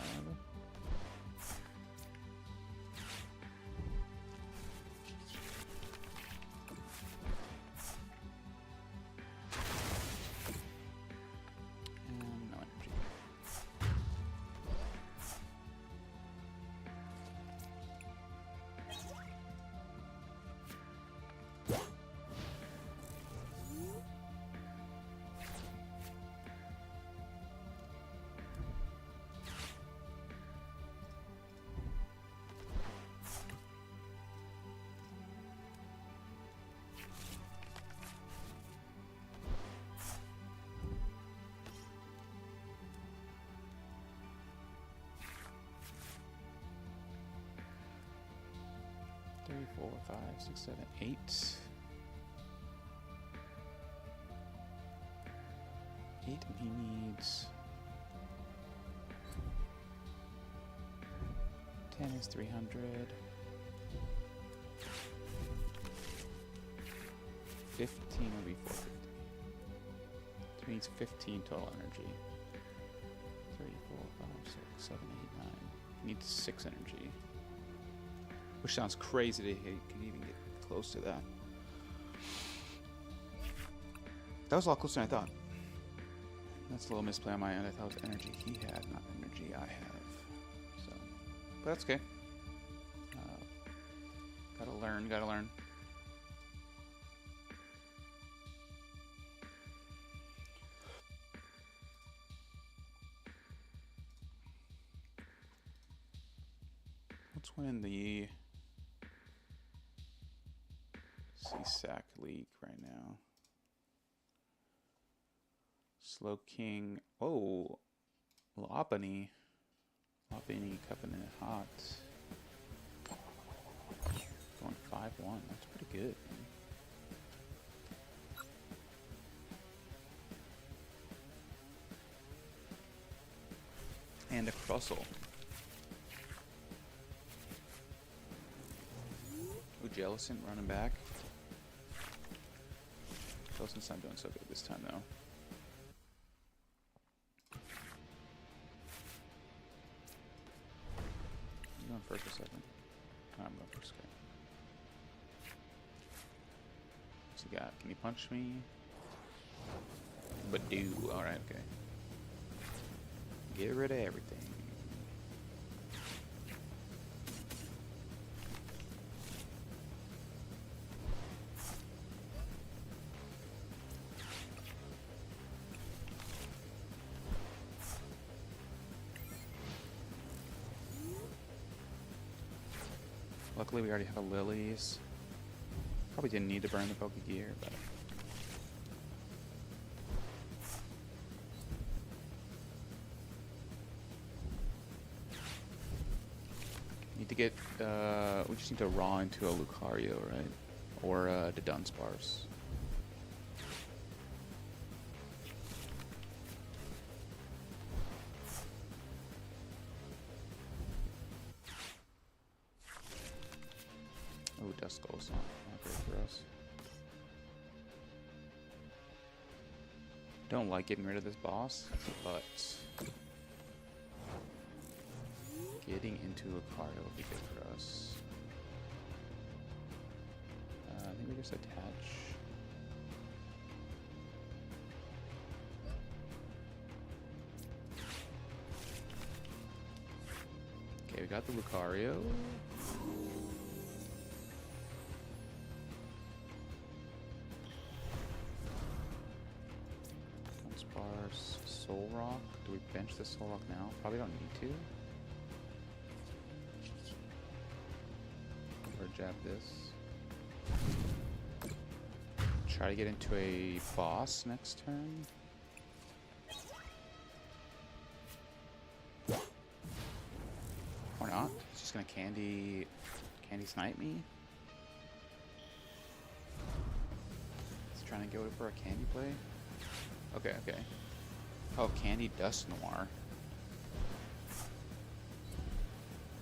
A: And no energy. Three, 4, 5, 6, 7, 8. 8, and he needs 10 is 300. 15 will be 450. So he needs 15 total energy. 3, 4, 5, 6, 7, 8, 9. He needs 6 energy. Which sounds crazy that he could even get close to that. That was a lot closer than I thought. That's a little misplay on my end. I thought it was energy he had, not energy I have. So, but that's okay. Gotta learn, gotta learn. Let's win the CSAC League right now. Slowking. Oh, Loppany. Loppany cupping it hot. Going 5-1. That's pretty good. And a Crustle. Ooh, Jellicent running back. Jellicent's not doing so good this time, though. You going first or second? I'm going first, okay. What's he got? Can he punch me? But do. Alright, okay. Get rid of everything. Luckily, we already have a Lilies. Probably didn't need to burn the Poke Gear, but... Need to get, we just need to raw into a Lucario, right? Or the Dunsparce. Oh, Duskull's not great for us. Don't like getting rid of this boss, but getting into Lucario would be good for us. I think we just attach. Okay, we got the Lucario. Dunsparce, Soul Rock. Do we bench the Soul Rock now? Probably don't need to. Or jab this. Try to get into a boss next turn. Or not. It's just gonna candy snipe me. He's trying to go for a candy play. Okay, okay. Oh, candy Dust Noir.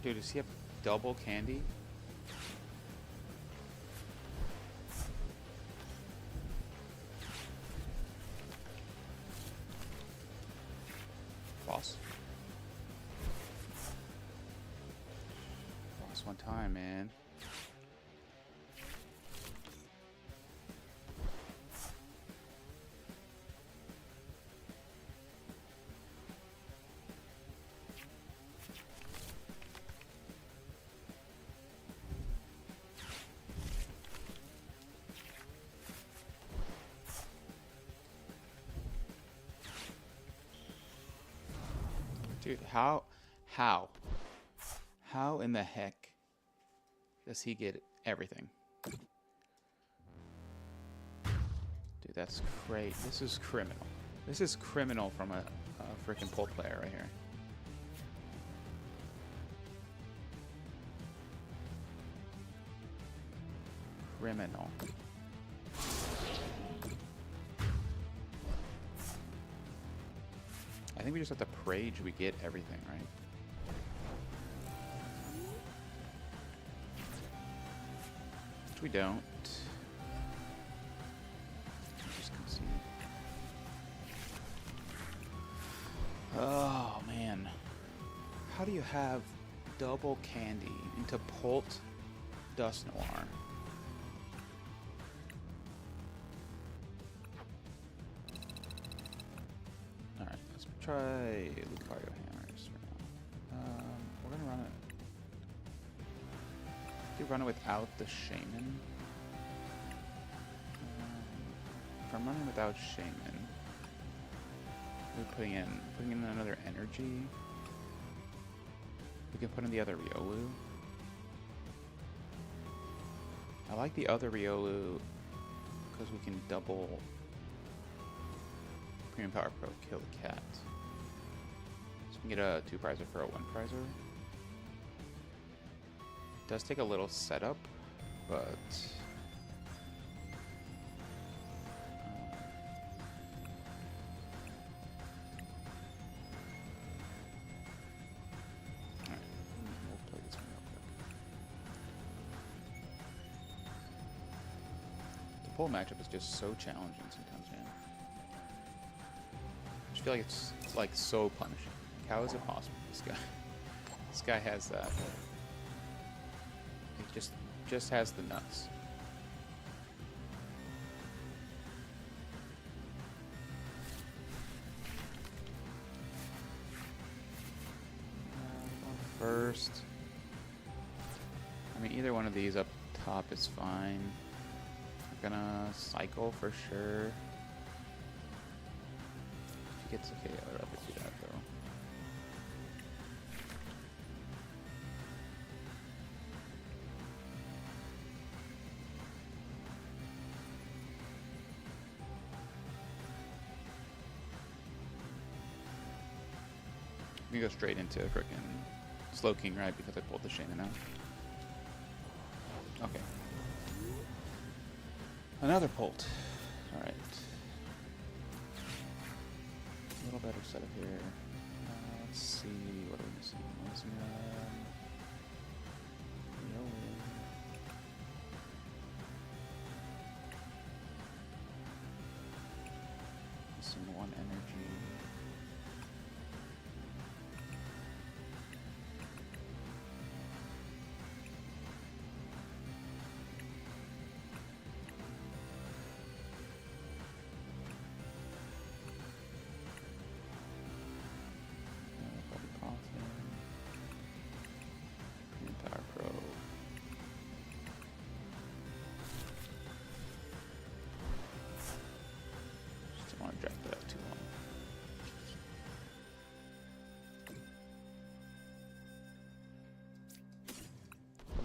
A: Dude, does he have double candy? Boss. Boss one time, man. Dude, how in the heck does he get everything? Dude, that's great. This is criminal. This is criminal from a freaking pole player right here. Criminal. I think we just have to Rage, we get everything, right? Which we don't. Just concede. Oh, man. How do you have double candy into Polt Dust Noir? Try Lucario hammers for now. We're gonna run it. Do run it without the Shaman. If I'm running without Shaman, we're putting in another energy. We can put in the other Riolu. I like the other Riolu because we can double Premium Power Pro kill the cat. So we can get a 2-prizer for a 1-prizer. Does take a little setup, but alright, we'll play this one real quick. The pull matchup is just so challenging sometimes, man. I just feel like it's like so punishing. Like, how is it possible? This guy has that. He just has the nuts. First, I mean, either one of these up top is fine. I'm gonna cycle for sure. If he gets okay, I'd rather do that though. We can go straight into frickin' Slowking, right? Because I pulled the Shaman out. Okay. Another Bolt. Alright. A little better setup here. Let's see. What are we missing? We're missing missing one energy.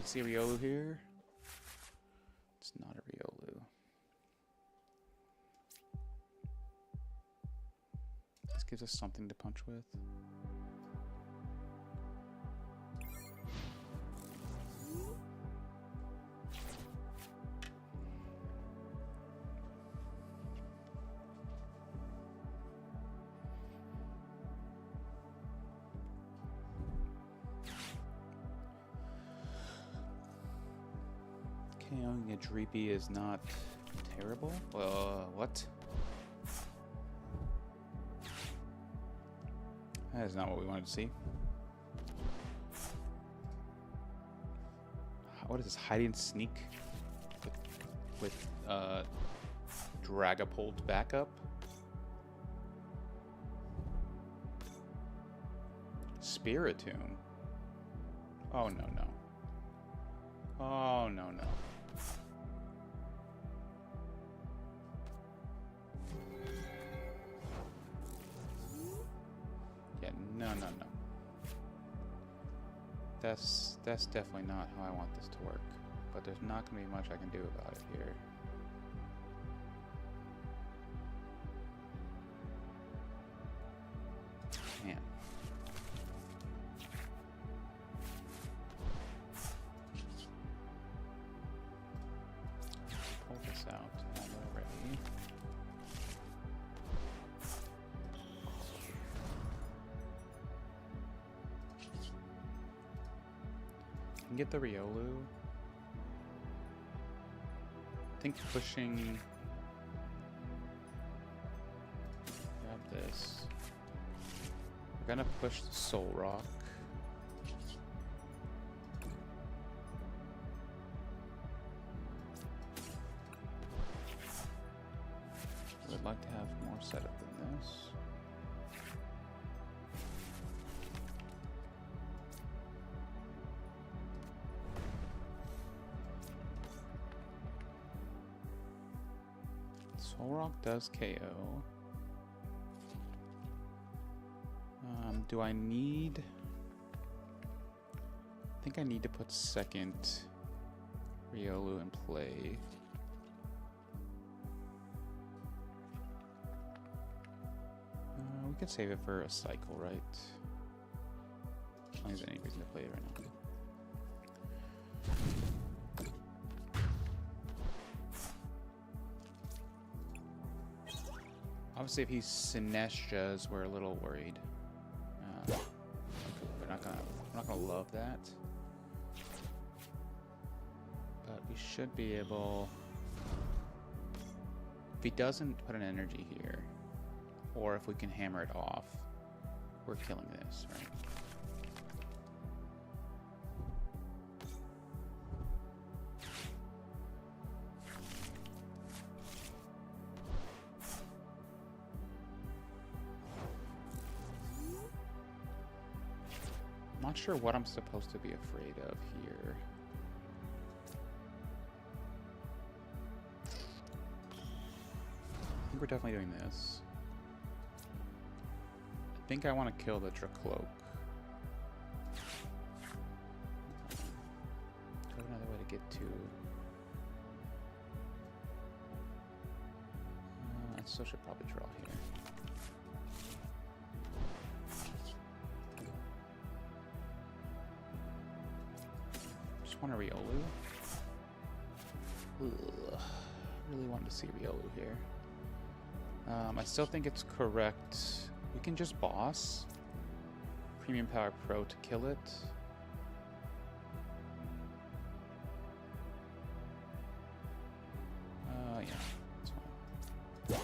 A: See a Riolu here? It's not a Riolu. This gives us something to punch with. KOing a Dreepy is not terrible. What? That is not what we wanted to see. What is this? Hiding Sneak with Dragapult backup? Spiritomb. Oh no. Oh no. Yeah, no. That's definitely not how I want this to work. But there's not going to be much I can do about it here. Man. Pull this out already. Can get the Riolu. I think pushing. Grab this. We're gonna push the Soul Rock. I would like to have more setup than this. Soul Rock does KO. Do I need... I think I need to put second Riolu in play. We could save it for a cycle, right? As long as there's any reason to play it right now. Obviously, if he Sinestras, we're a little worried. We're not gonna love that, but we should be able. If he doesn't put an energy here, or if we can hammer it off, we're killing this, right? Not sure what I'm supposed to be afraid of here. I think we're definitely doing this. I think I want to kill the Dracloak. Go another way to get to... I still should probably draw here. just want a Riolu. Ugh. Really wanted to see Riolu here. I still think it's correct. We can just boss Premium Power Pro to kill it. Yeah, that's fine.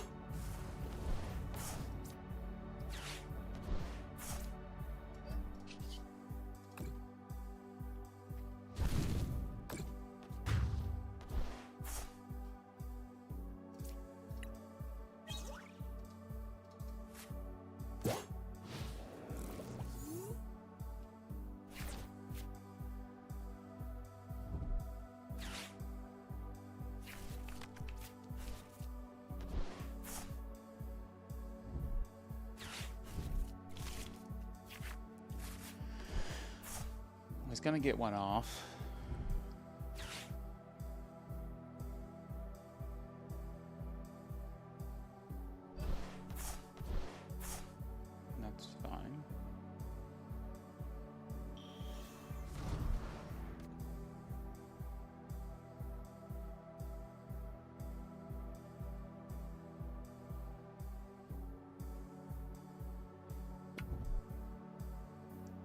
A: He's gonna get one off. That's fine.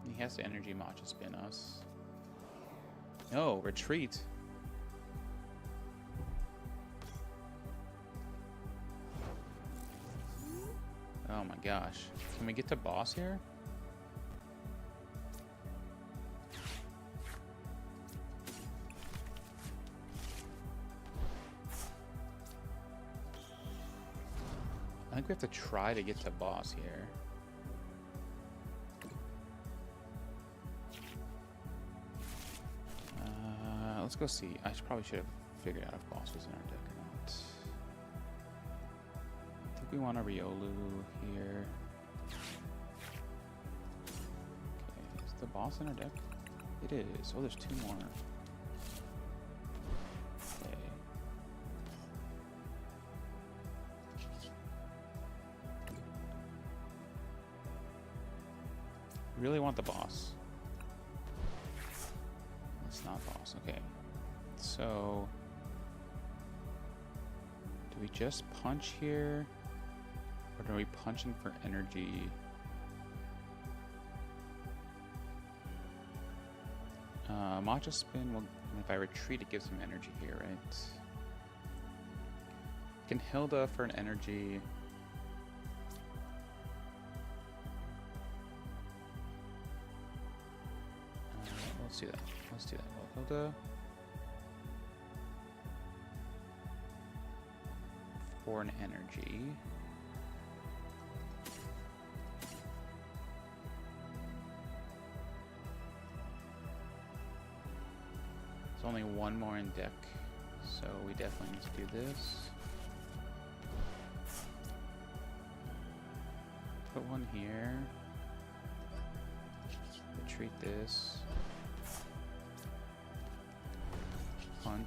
A: He has to energy matcha spin us. No, retreat. Oh my gosh. Can we get to boss here? I think we have to try to get to boss here. Let's go see. I probably should have figured out if boss was in our deck or not. I think we want a Riolu here. Okay, is the boss in our deck? It is. Oh, there's two more. Okay. Really want the boss. It's not boss. Okay. So, do we just punch here? Or are we punching for energy? Matcha spin will, if I retreat, it gives him energy here, right? Can Hilda for an energy. Let's do that. Let's do that. Well, Hilda. For an energy. There's only one more in deck, so we definitely need to do this. Put one here. Retreat this. Punch.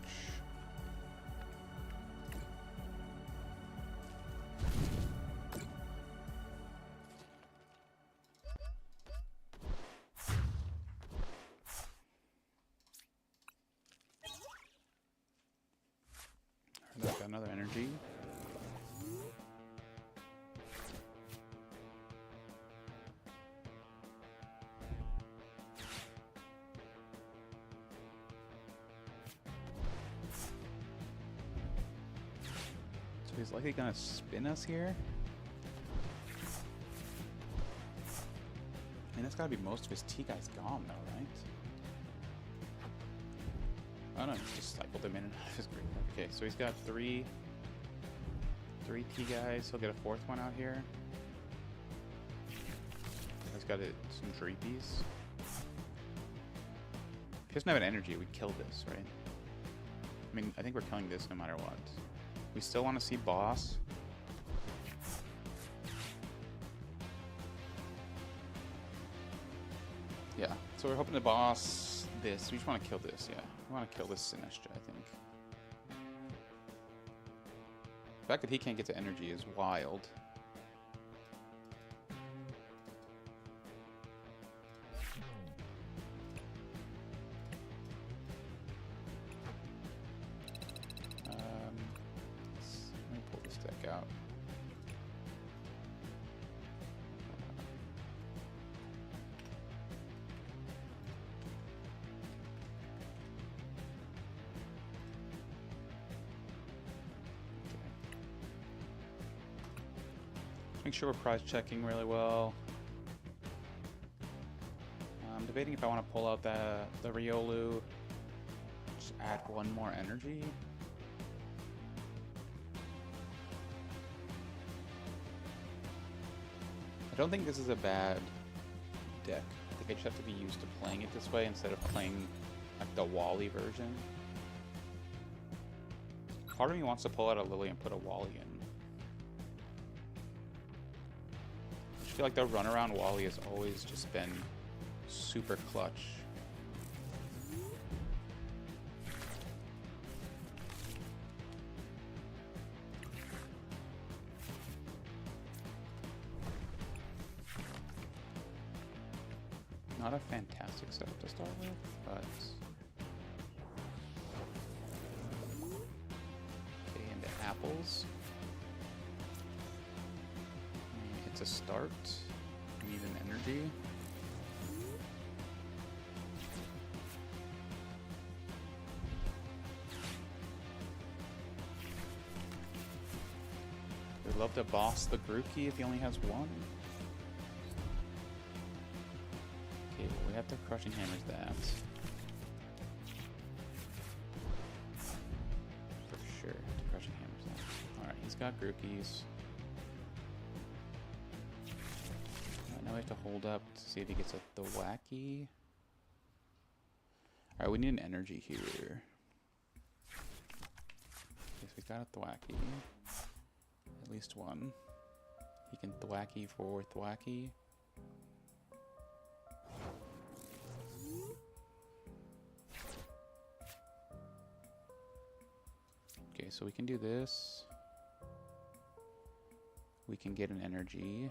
A: Got another energy. So he's likely gonna spin us here. I mean, that's gotta be most of his T guys gone though, right? Oh no, he's just cycled them in and out of his group. Okay, so he's got three T guys. He'll get a fourth one out here. He's got some Dreepies. If he doesn't have an energy, we'd kill this, right? I mean, I think we're killing this no matter what. We still want to see boss. Yeah, so we're hoping to boss this. We just want to kill this, yeah. We want to kill this Sinestro, I think. The fact that he can't get to energy is wild. out. Make sure we're price checking really well. I'm debating if I want to pull out the Riolu, just add one more energy. I don't think this is a bad deck. I think I just have to be used to playing it this way instead of playing like the Wally version. Part of me wants to pull out a Lily and put a Wally in. I feel like the runaround Wally has always just been super clutch. Not a fantastic setup to start with, but okay, into apples. It's a start. We need an energy. We'd love to boss the Grookey if he only has one. Okay, well, we have to Crushing Hammers that. For sure, Crushing Hammers that. Alright, he's got Grookies. Now we have to hold up to see if he gets the Wacky. Alright, we need an energy here. Okay, so we got a Thwacky. At least one. He can Thwacky for Thwacky. Okay, so we can do this. We can get an energy.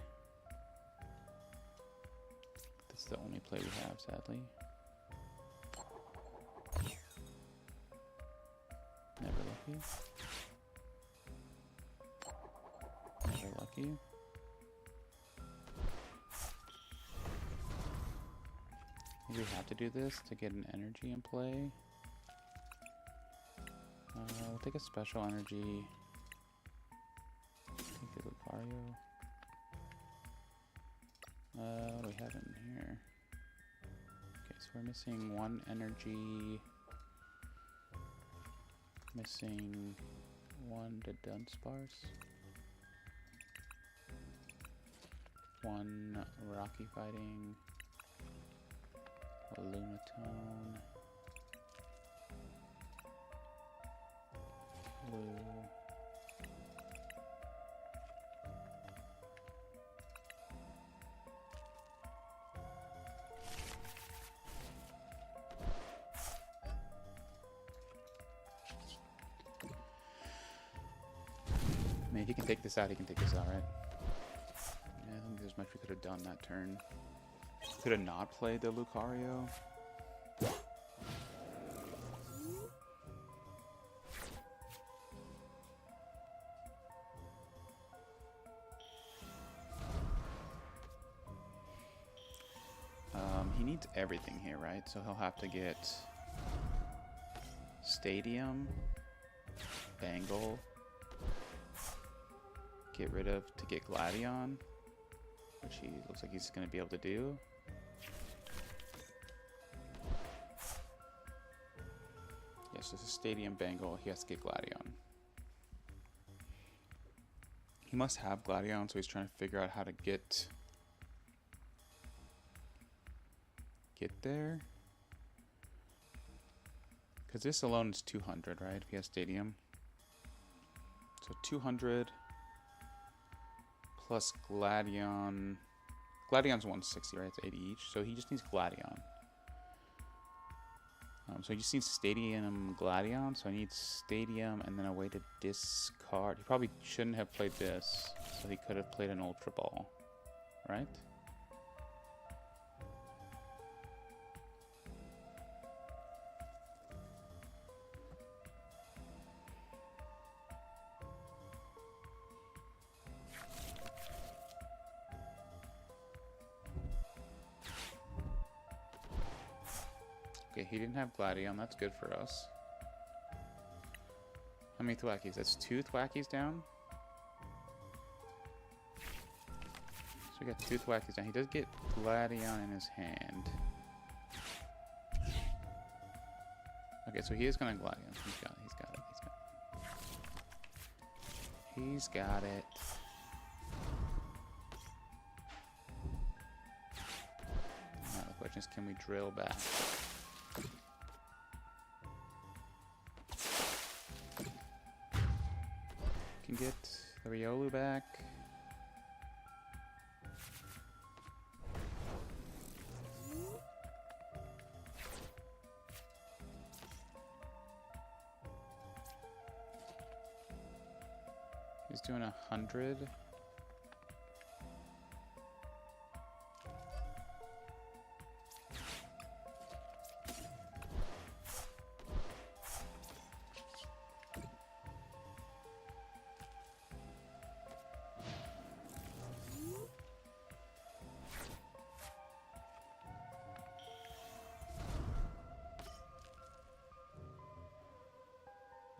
A: That's the only play we have, sadly. Never lucky. Never lucky. Maybe we have to do this to get an energy in play. We'll take a special energy. Take the Lucario. What do we have in here? Okay, so we're missing one energy. Missing one to Dunsparce. One Rocky Fighting. A Lunatone. Blue. I mean, if he can take this out, he can take this out, right? Yeah, I think there's much we could have done that turn. Could have not played the Lucario. He needs everything here, right? So he'll have to get Stadium, Bangle, get rid of to get Gladion, which he looks like he's going to be able to do. Yes, this is Stadium, Bangle. He has to get Gladion. He must have Gladion, so he's trying to figure out how to get there. Because this alone is 200, right? If he has Stadium. So 200 plus Gladion. Gladion's 160, right? It's 80 each. So he just needs Gladion. So he just needs Stadium Gladion. So I need Stadium and then a way to discard. He probably shouldn't have played this. So he could have played an Ultra Ball. Right? Okay, he didn't have Gladion. That's good for us. How many Thwackies? That's 2 Thwackies down. So we got 2 Thwackies down. He does get Gladion in his hand. Okay, so he is going to Gladion. He's got it. He's got it. He's got it. Now the question is, can we drill back? Can get the Riolu back. He's doing 100.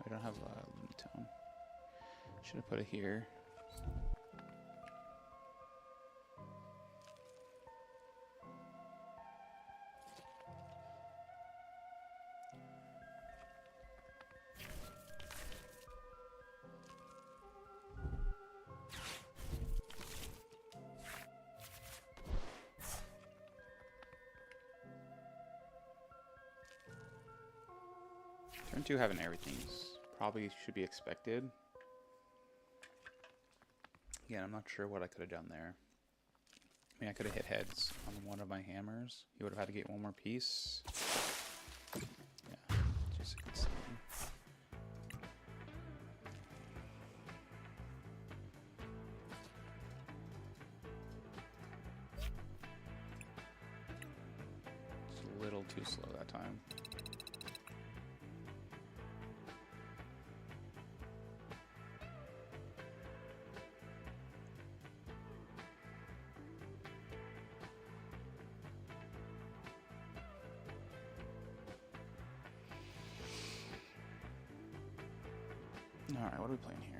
A: I don't have a Lunatone. Should have put it here. Turn 2 having everything's probably should be expected. Yeah, I'm not sure what I could have done there. I mean, I could have hit heads on one of my hammers. He would have had to get one more piece. Yeah, just a good scene. It's a little too slow that time. Alright, what are we playing here?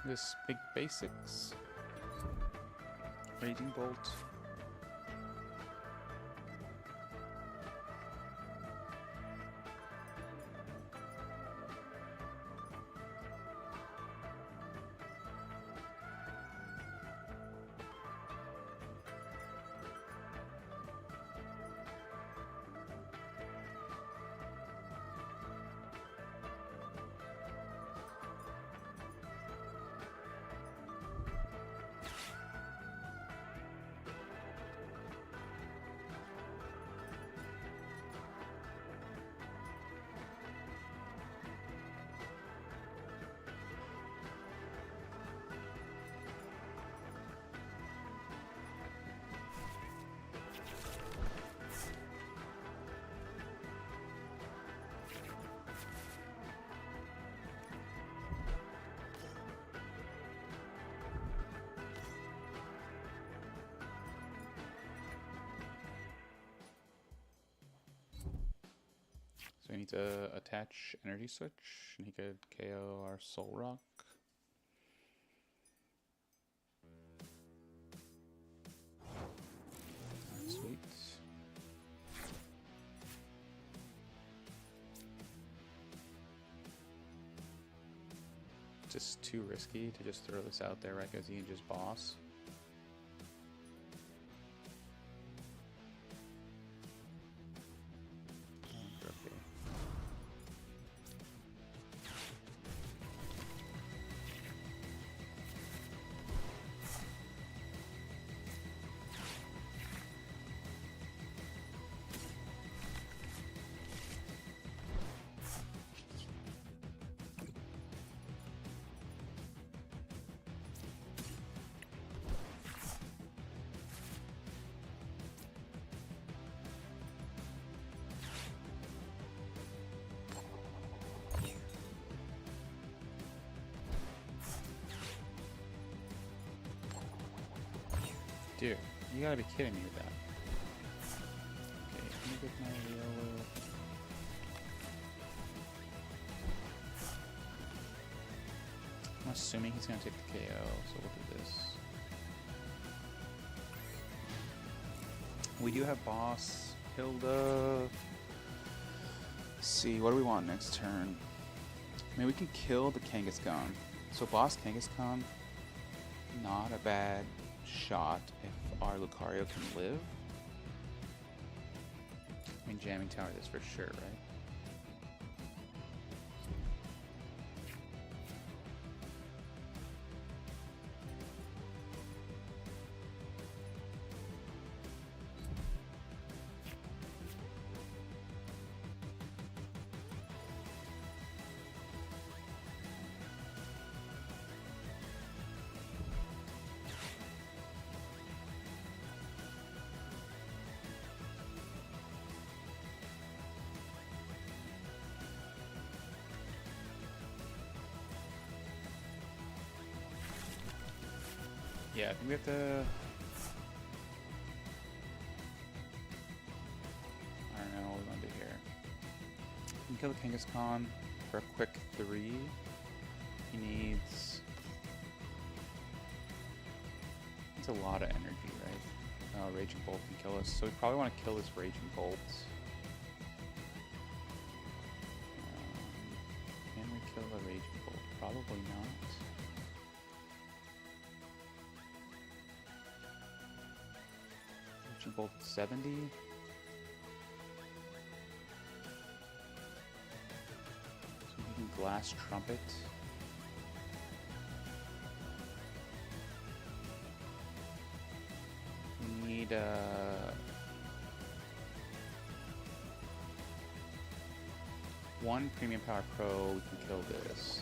A: This big basics. Raging Bolt. we need to attach energy switch, and he could KO our Soul Rock. Sweet. Just too risky to just throw this out there, right? Because he can just boss. Dude, you gotta be kidding me with that. Okay, let me get my yellow. I'm assuming he's gonna take the KO, so we'll do this. We do have boss, Hilda. Let's see, what do we want next turn? I mean, we can kill the Kangaskhan. So boss Kangaskhan, not a bad shot if our Lucario can live. I mean, jamming tower this for sure, right? Yeah, I think we have to... I don't know what we want to do here. We can kill the Kangaskhan for a quick 3. He needs... It's a lot of energy, right? Raging Bolt can kill us, so we probably want to kill this Raging Bolt. Can we kill the Raging Bolt? Probably not. Bolt 70. So we can Glass Trumpet. We need one Premium Power Pro. We can kill this.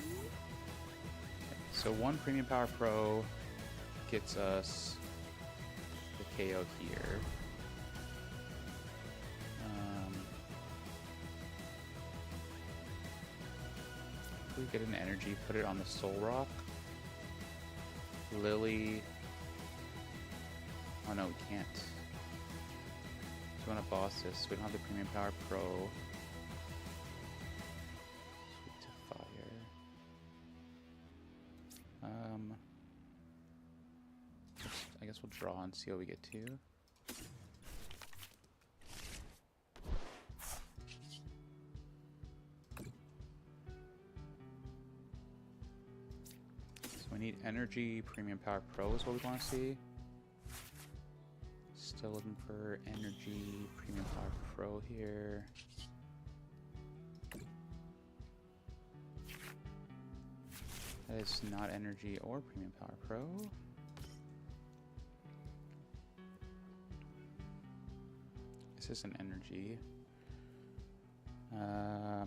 A: Okay, so one Premium Power Pro gets us the KO here. If we get an energy, put it on the Soul Rock. Lily. Oh no, we can't. We want to boss this. We don't have the Premium Power Pro. Sweep to fire. I guess we'll draw and see what we get to. So we need energy, Premium Power Pro is what we want to see. Still looking for energy, Premium Power Pro here. That is not energy or Premium Power Pro. This is an energy. I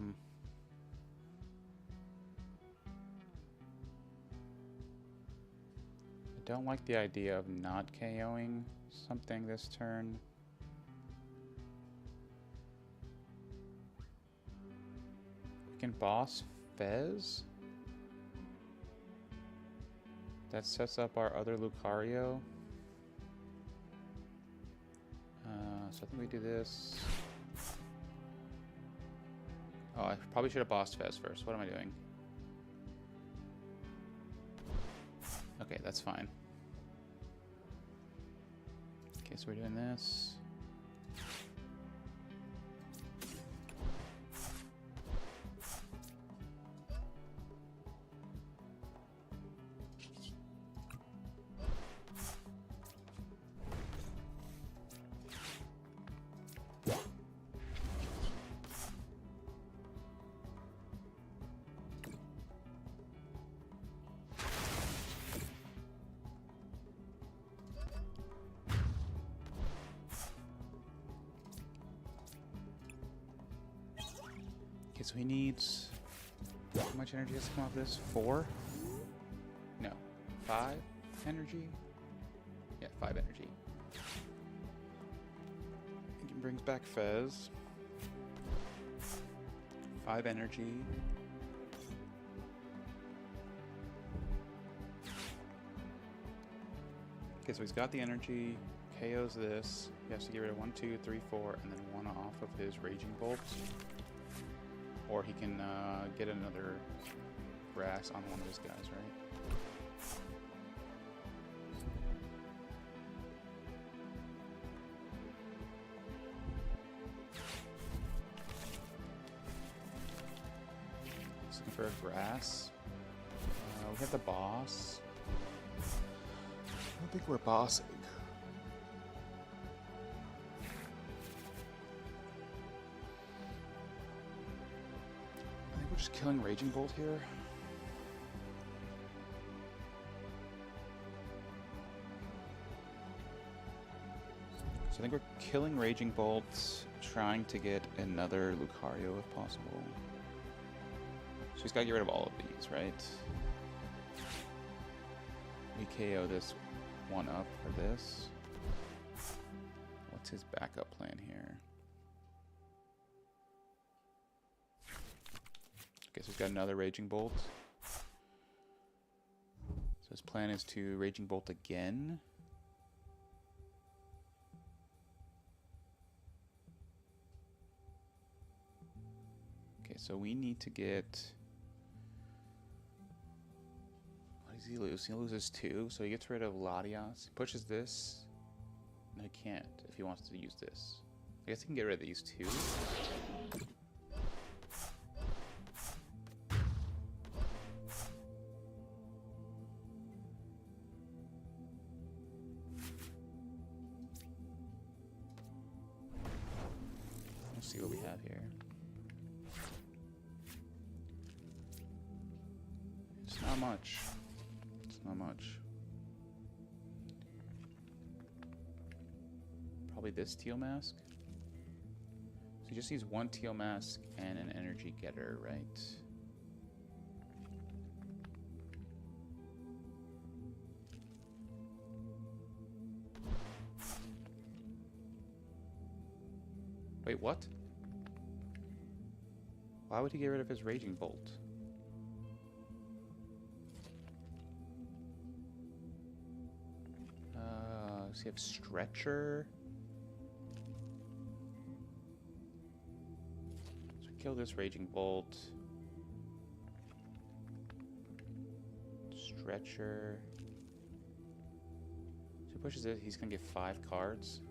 A: don't like the idea of not KOing something this turn. We can boss Fez. That sets up our other Lucario. So I think we do this. Oh, I probably should have bossed Fez first. What am I doing? Okay, that's fine. Okay, so we're doing this. Okay, so he needs... How much energy has to come off this? 4? No. 5 energy? Yeah, 5 energy. He brings back Fez. 5 energy. Okay, so he's got the energy. KOs this. He has to get rid of 1, 2, 3, 4, and then 1 off of his Raging Bolts. Or he can get another grass on one of his guys, right? He's looking for a grass. We have the boss. I don't think we're bossing. Just killing Raging Bolt here. So I think we're killing Raging Bolt, trying to get another Lucario if possible. So he's got to get rid of all of these, right? We KO this one up for this. What's his backup plan here? Okay, so he's got another Raging Bolt. So his plan is to Raging Bolt again. Okay, so we need to get... What does he lose? He loses 2, so he gets rid of Latias. He pushes this. No, he can't if he wants to use this. I guess he can get rid of these 2. Let's see what we have here. It's not much. It's not much. Probably this teal mask. So he just needs 1 teal mask and an energy getter, right? Wait, what? Why would he get rid of his Raging Bolt? Does he have Stretcher? So kill this Raging Bolt. Stretcher. So he pushes it, he's gonna get 5 cards.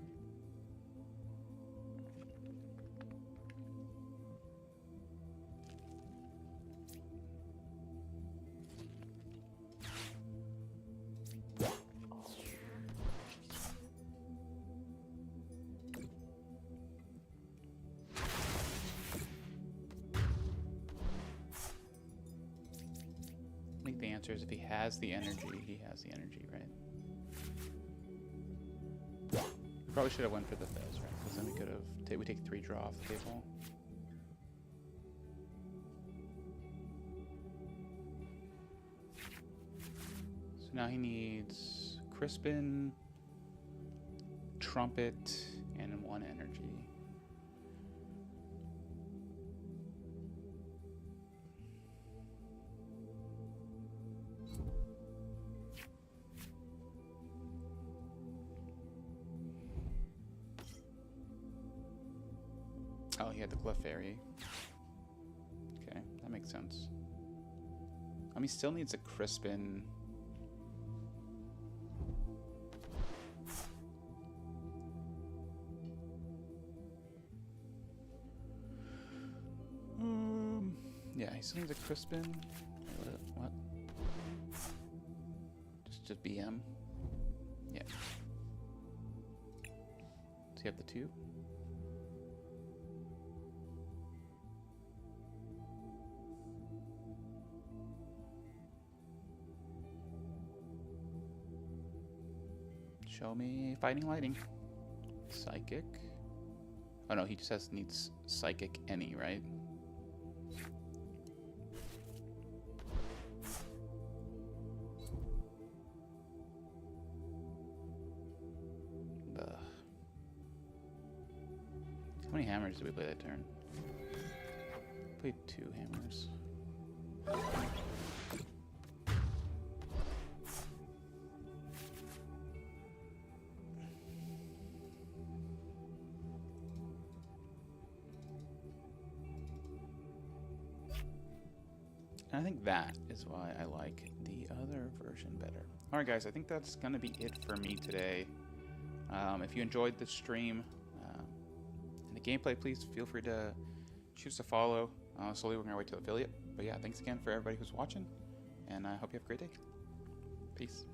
A: I think the answer is if he has the energy, he has the energy, right? We probably should have went for the Fez, right? Because then we could have... we take 3 draw off the table. So now he needs Crispin, Trumpet, and 1 energy. Oh, he had the Clef Fairy. makes sense. He still needs a Crispin. Yeah, he still needs a Crispin. What? Just BM. Yeah. Does he have the 2? Show me Fighting Lightning. Psychic. Oh no, he just needs Psychic any, right? How many hammers did we play that turn? Played 2 hammers. And I think that is why I like the other version better. Alright guys, I think that's going to be it for me today. If you enjoyed the stream and the gameplay, please feel free to choose to follow. Slowly working our way to affiliate. But yeah, thanks again for everybody who's watching, and I hope you have a great day. Peace.